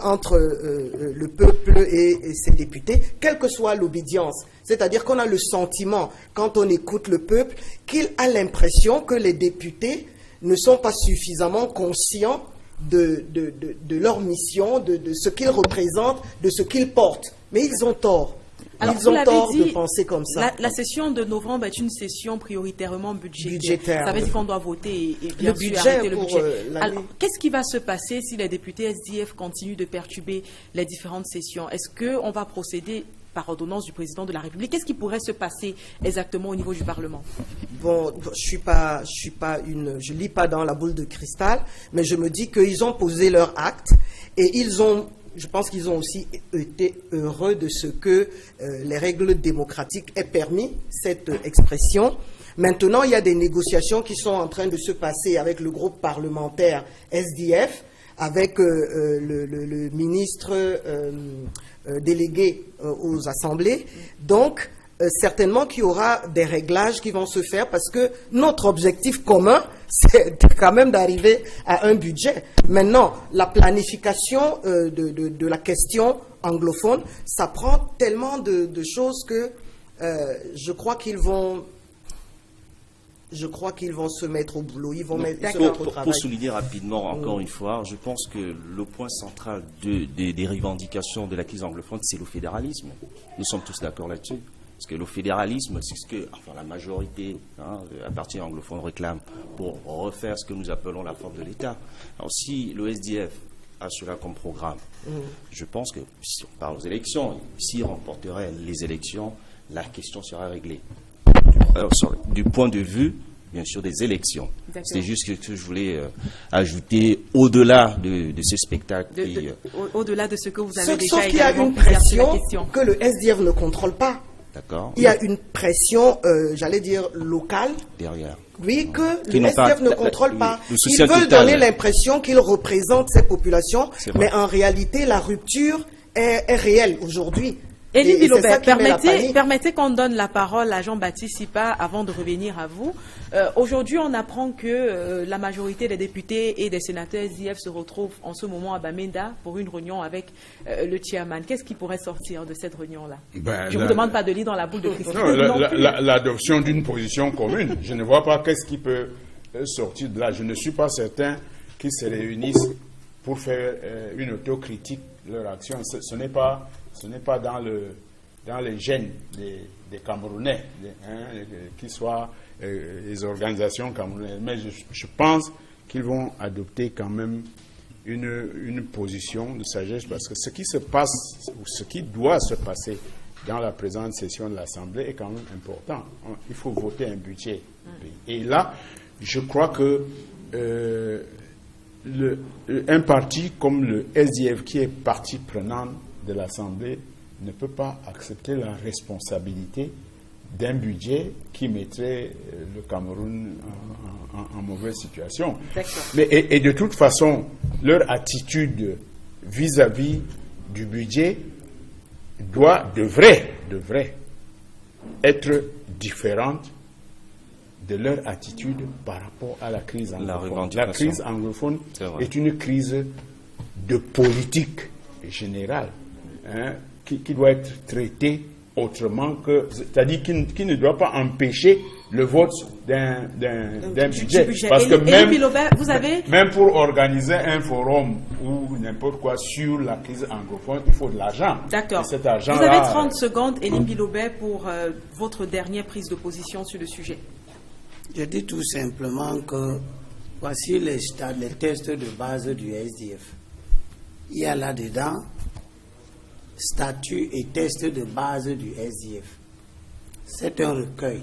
entre le peuple et ses députés, quelle que soit l'obédience. C'est-à-dire qu'on a le sentiment, quand on écoute le peuple, qu'il a l'impression que les députés ne sont pas suffisamment conscients de leur mission, de ce qu'ils représentent, de ce qu'ils portent. Mais ils ont tort.
Alors,
ils ont tort de penser comme ça.
La session de novembre est une session prioritairement budgétaire. Ça veut dire qu'on doit voter et bien sûr arrêter le budget. Alors, qu'est-ce qui va se passer si les députés SDF continuent de perturber les différentes sessions? Est-ce qu'on va procéder par ordonnance du président de la République? Qu'est-ce qui pourrait se passer exactement au niveau du Parlement?
Bon, je lis pas dans la boule de cristal, mais je me dis qu'ils ont posé leur acte et je pense qu'ils ont aussi été heureux de ce que les règles démocratiques aient permis cette expression. Maintenant, il y a des négociations qui sont en train de se passer avec le groupe parlementaire SDF, avec le ministre délégué aux assemblées. Donc, certainement qu'il y aura des réglages qui vont se faire parce que notre objectif commun, c'est quand même d'arriver à un budget. Maintenant, la planification de la question anglophone, ça prend tellement de choses que je crois qu'ils vont se mettre au boulot. Ils vont se mettre au travail.
Pour souligner rapidement, encore une fois, je pense que le point central des revendications de la crise anglophone, c'est le fédéralisme. Nous sommes tous d'accord là-dessus. Parce que le fédéralisme, c'est ce que la majorité, à partir anglophone, réclame pour refaire ce que nous appelons la forme de l'État. Alors si le SDF a cela comme programme, je pense que si on parle aux élections, s'il remporterait les élections, la question sera réglée. Du point de vue, bien sûr, des élections. C'est juste ce que je voulais ajouter au-delà de ce spectacle.
Au-delà de ce que vous avez déjà
sauf qu'il y a une pression que le SDF ne contrôle pas.
D'accord.
Il y a une pression, j'allais dire, locale.
Derrière.
Oui, que
Qui
le
n'ont pas
SDF ne contrôle pas.
le
Ils
soutien
veulent
total.
donner l'impression qu'ils représentent ces populations,
C'est vrai.
mais en réalité, la rupture est réelle aujourd'hui.
Elie
Et c'est
Bilobert,
ça qui met la panique.
permettez qu'on donne la parole à Jean-Baptiste Sipa avant de revenir à vous. Aujourd'hui, on apprend que la majorité des députés et des sénateurs SDF se retrouvent en ce moment à Bamenda pour une réunion avec le chairman. Qu'est-ce qui pourrait sortir de cette réunion-là? Je ne vous demande pas de lire dans la boule de cristal.
L'adoption d'une position commune. Je ne vois pas qu'est-ce qui peut sortir de là. Je ne suis pas certain qu'ils se réunissent pour faire une autocritique de leur action. Ce n'est pas dans les gènes des Camerounais, qu'ils soient les organisations camerounaises. Mais je pense qu'ils vont adopter quand même une position de sagesse, parce que ce qui se passe, ou ce qui doit se passer dans la présente session de l'Assemblée est quand même important. Il faut voter un budget. Et là, je crois que un parti comme le SDF, qui est partie prenante de l'Assemblée, ne peut pas accepter la responsabilité d'un budget qui mettrait le Cameroun en mauvaise situation. Et de toute façon, leur attitude vis-à-vis du budget devrait être différente de leur attitude par rapport à la crise anglophone. La crise anglophone est une crise de politique générale, qui doit être traitée autrement que, c'est-à-dire qui ne doit pas empêcher le vote d'un budget. Parce que même pour organiser un forum ou n'importe quoi sur la crise anglophone, il faut de l'argent.
D'accord.
Cet argent
vous avez 30 secondes, Elie Bilobert, pour votre dernière prise de position sur le sujet.
Je dis tout simplement que voici les tests de base du SDF. Il y a là-dedans statut et tests de base du SDF. C'est un recueil.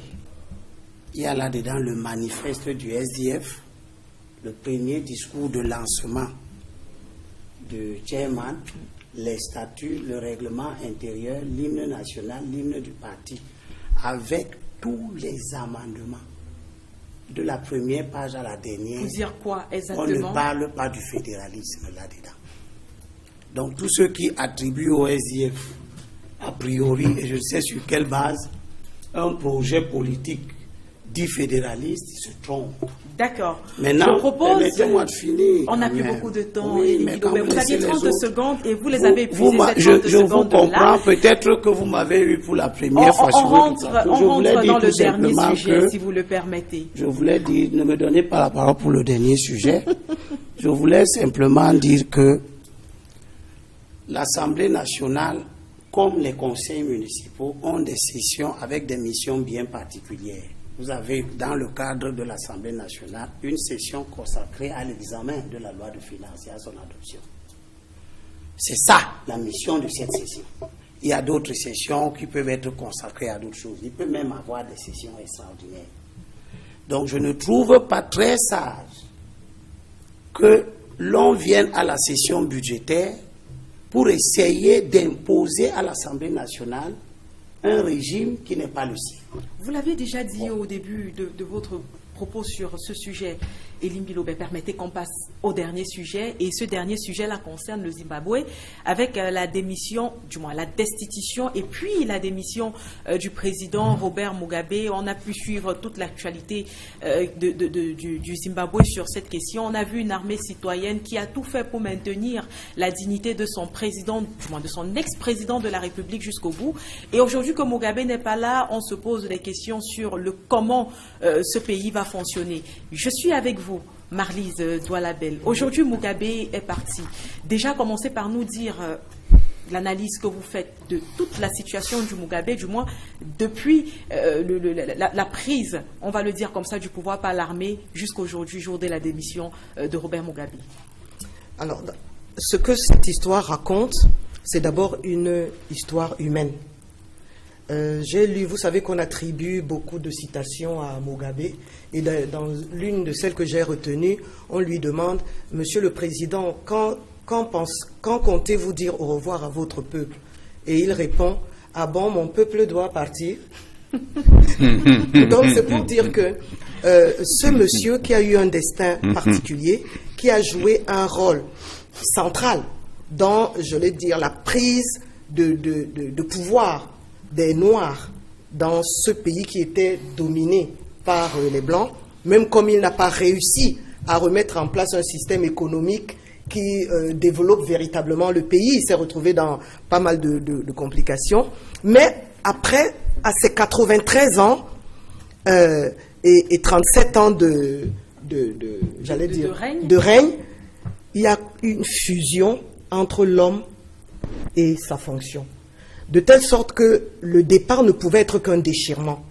Il y a là-dedans le manifeste du SDF, le premier discours de lancement de chairman, les statuts, le règlement intérieur, l'hymne national, l'hymne du parti, avec tous les amendements. De la première page à la dernière.
Vous dire quoi exactement?
On ne parle pas du fédéralisme là-dedans. Donc tous ceux qui attribuent au SDF, a priori, et je sais sur quelle base, un projet politique dit fédéraliste, se trompe.
D'accord.
Maintenant,
je propose,
permettez-moi de finir.
On n'a plus beaucoup de temps.
Oui,
mais vous aviez 30 secondes et vous les
vous,
avez épuisées.
Je vous comprends. Peut-être que vous m'avez eu pour la première fois.
On rentre dans le dernier sujet, si vous le permettez.
Je voulais dire, ne me donnez pas la parole pour le dernier sujet. Je voulais simplement dire que l'Assemblée nationale, comme les conseils municipaux, ont des sessions avec des missions bien particulières. Vous avez, dans le cadre de l'Assemblée nationale, une session consacrée à l'examen de la loi de finances et à son adoption. C'est ça, la mission de cette session. Il y a d'autres sessions qui peuvent être consacrées à d'autres choses. Il peut même avoir des sessions extraordinaires. Donc, je ne trouve pas très sage que l'on vienne à la session budgétaire pour essayer d'imposer à l'Assemblée nationale un régime qui n'est pas le sien.
Vous l'avez déjà dit au début de votre propos sur ce sujet, Elie Bilobert. Permettez qu'on passe au dernier sujet. Et ce dernier sujet-là concerne le Zimbabwe, avec la démission, du moins la destitution, et puis la démission du président Robert Mugabe. On a pu suivre toute l'actualité du Zimbabwe sur cette question. On a vu une armée citoyenne qui a tout fait pour maintenir la dignité de son président, du moins de son ex-président de la République jusqu'au bout. Et aujourd'hui que Mugabe n'est pas là, on se pose des questions sur le comment ce pays va fonctionner. Je suis avec vous, Marlise Doualabel. Aujourd'hui, Mugabe est parti. Déjà, commencez par nous dire l'analyse que vous faites de toute la situation du Mugabe, du moins depuis la prise, on va le dire comme ça, du pouvoir par l'armée jusqu'aujourd'hui, jour de la démission de Robert Mugabe.
Alors, ce que cette histoire raconte, c'est d'abord une histoire humaine. J'ai lu, vous savez qu'on attribue beaucoup de citations à Mugabe, et dans l'une de celles que j'ai retenues, on lui demande, Monsieur le Président, quand comptez-vous dire au revoir à votre peuple? Et il répond, ah bon, mon peuple doit partir. Donc c'est pour dire que ce monsieur qui a eu un destin particulier, qui a joué un rôle central dans, je vais dire, la prise de pouvoir des Noirs dans ce pays qui était dominé par les Blancs, même comme il n'a pas réussi à remettre en place un système économique qui développe véritablement le pays. Il s'est retrouvé dans pas mal de complications. Mais après, à ses 93 ans et 37 ans de règne, il y a une fusion entre l'homme et sa fonction. De telle sorte que le départ ne pouvait être qu'un déchirement.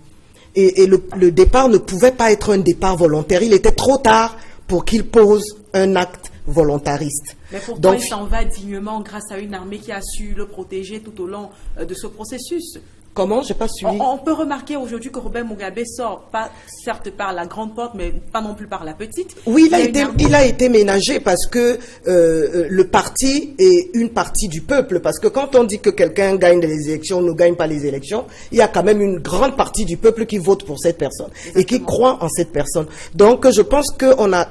Et le départ ne pouvait pas être un départ volontaire. Il était trop tard pour qu'il pose un acte volontariste.
Mais pourtant, il s'en va dignement grâce à une armée qui a su le protéger tout au long de ce processus.
Comment? Je n'ai pas suivi.
On peut remarquer aujourd'hui que Robert Mugabe sort, pas certes par la grande porte, mais pas non plus par la petite.
Oui, il a été ménagé parce que le parti est une partie du peuple. Parce que quand on dit que quelqu'un gagne les élections, ne gagne pas les élections, il y a quand même une grande partie du peuple qui vote pour cette personne. Exactement. Et qui croit en cette personne. Donc je pense qu'on a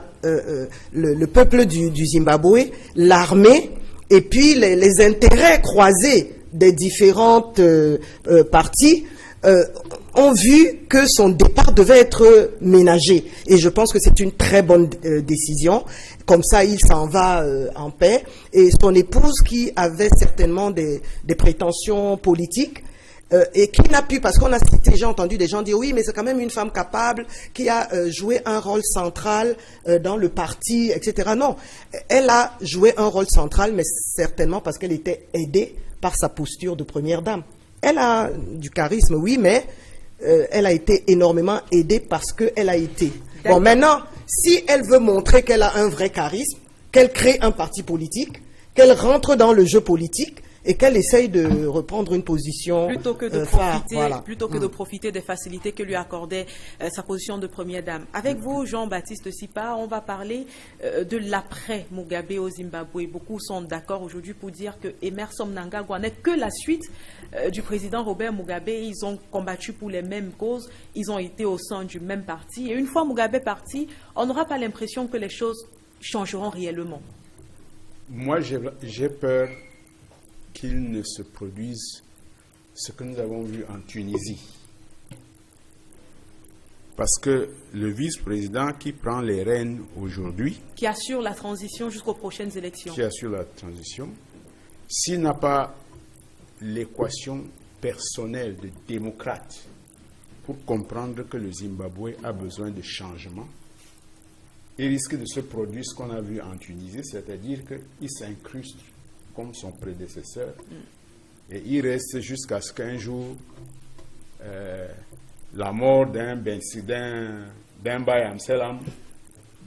le peuple du Zimbabwe, l'armée, et puis les intérêts croisés des différentes parties ont vu que son départ devait être ménagé. Et je pense que c'est une très bonne décision. Comme ça, il s'en va en paix. Et son épouse, qui avait certainement des prétentions politiques, et qui n'a pu, parce qu'on a cité, j'ai entendu des gens dire oui, mais c'est quand même une femme capable qui a joué un rôle central dans le parti, etc. Non, elle a joué un rôle central, mais certainement parce qu'elle était aidée par sa posture de première dame. Elle a du charisme, oui, mais elle a été énormément aidée parce qu'elle a été. Bon, maintenant, si elle veut montrer qu'elle a un vrai charisme, qu'elle crée un parti politique, qu'elle rentre dans le jeu politique, et qu'elle essaye de reprendre une position
plutôt que de
phare,
de profiter des facilités que lui accordait sa position de première dame. Avec vous, Jean-Baptiste Sipa, on va parler de l'après Mugabe au Zimbabwe. Beaucoup sont d'accord aujourd'hui pour dire que Emmerson Mnangagwa n'est que la suite du président Robert Mugabe. Ils ont combattu pour les mêmes causes, ils ont été au sein du même parti. Et une fois Mugabe parti, on n'aura pas l'impression que les choses changeront réellement.
Moi, j'ai peur qu'il ne se produise ce que nous avons vu en Tunisie. Parce que le vice-président qui prend les rênes aujourd'hui,
qui assure la transition jusqu'aux prochaines élections,
s'il n'a pas l'équation personnelle de démocrate pour comprendre que le Zimbabwe a besoin de changement, il risque de se produire ce qu'on a vu en Tunisie, c'est-à-dire qu'il s'incruste comme son prédécesseur, et il reste jusqu'à ce qu'un jour la mort d'un Bayam Selam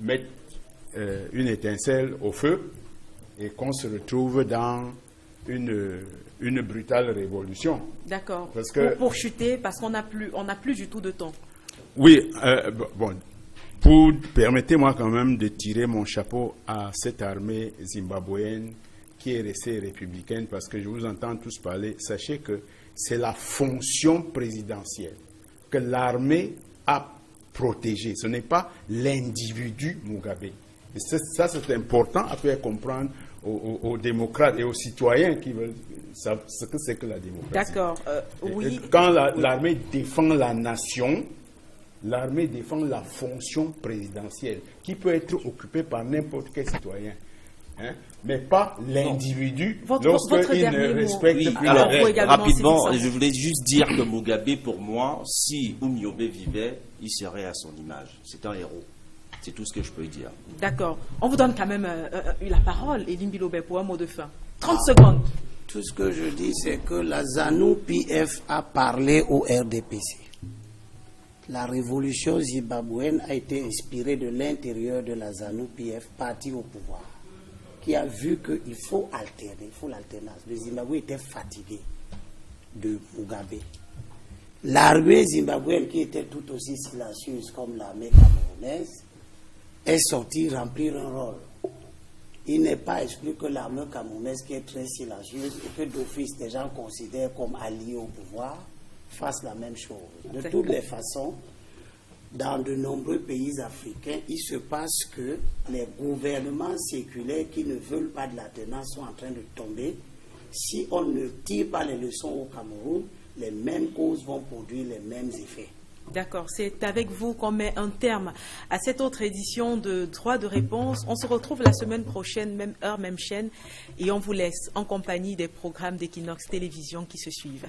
mette une étincelle au feu et qu'on se retrouve dans une brutale révolution.
D'accord. Pour chuter, parce qu'on n'a plus du tout de temps.
Oui, bon. Permettez-moi quand même de tirer mon chapeau à cette armée zimbabwéenne qui est restée républicaine, parce que je vous entends tous parler. Sachez que c'est la fonction présidentielle que l'armée a protégée. Ce n'est pas l'individu Mugabe. Et ça, c'est important à faire comprendre aux démocrates et aux citoyens qui veulent savoir ce que c'est que la démocratie.
D'accord. Oui.
Quand l'armée défend la nation, l'armée défend la fonction présidentielle qui peut être occupée par n'importe quel citoyen. Hein, mais pas l'individu lorsqu'il ne respecte plus
alors,
les règles.
Rapidement, je voulais juste dire que Mugabe, pour moi, si Umyobe vivait, il serait à son image. C'est un héros. C'est tout ce que je peux dire. D'accord.
On vous donne quand même la parole, Elim Bilobé, pour un mot de fin. 30 secondes.
Tout ce que je dis, c'est que la ZANU-PF a parlé au RDPC. La révolution zimbabwéenne a été inspirée de l'intérieur de la ZANU-PF, parti au pouvoir, qui a vu qu'il faut alterner, il faut l'alternance. Le Zimbabwe était fatigué de Mugabe. L'armée zimbabwéenne, qui était tout aussi silencieuse comme l'armée camerounaise, est sortie remplir un rôle. il n'est pas exclu que l'armée camerounaise, qui est très silencieuse et que d'office des gens considèrent comme alliés au pouvoir, fasse la même chose. De toutes les façons, dans de nombreux pays africains, il se passe que les gouvernements séculaires qui ne veulent pas de l'alternance sont en train de tomber. Si on ne tire pas les leçons au Cameroun, les mêmes causes vont produire les mêmes effets.
D'accord, c'est avec vous qu'on met un terme à cette autre édition de Droit de réponse. On se retrouve la semaine prochaine, même heure, même chaîne, et on vous laisse en compagnie des programmes d'Equinox Télévision qui se suivent.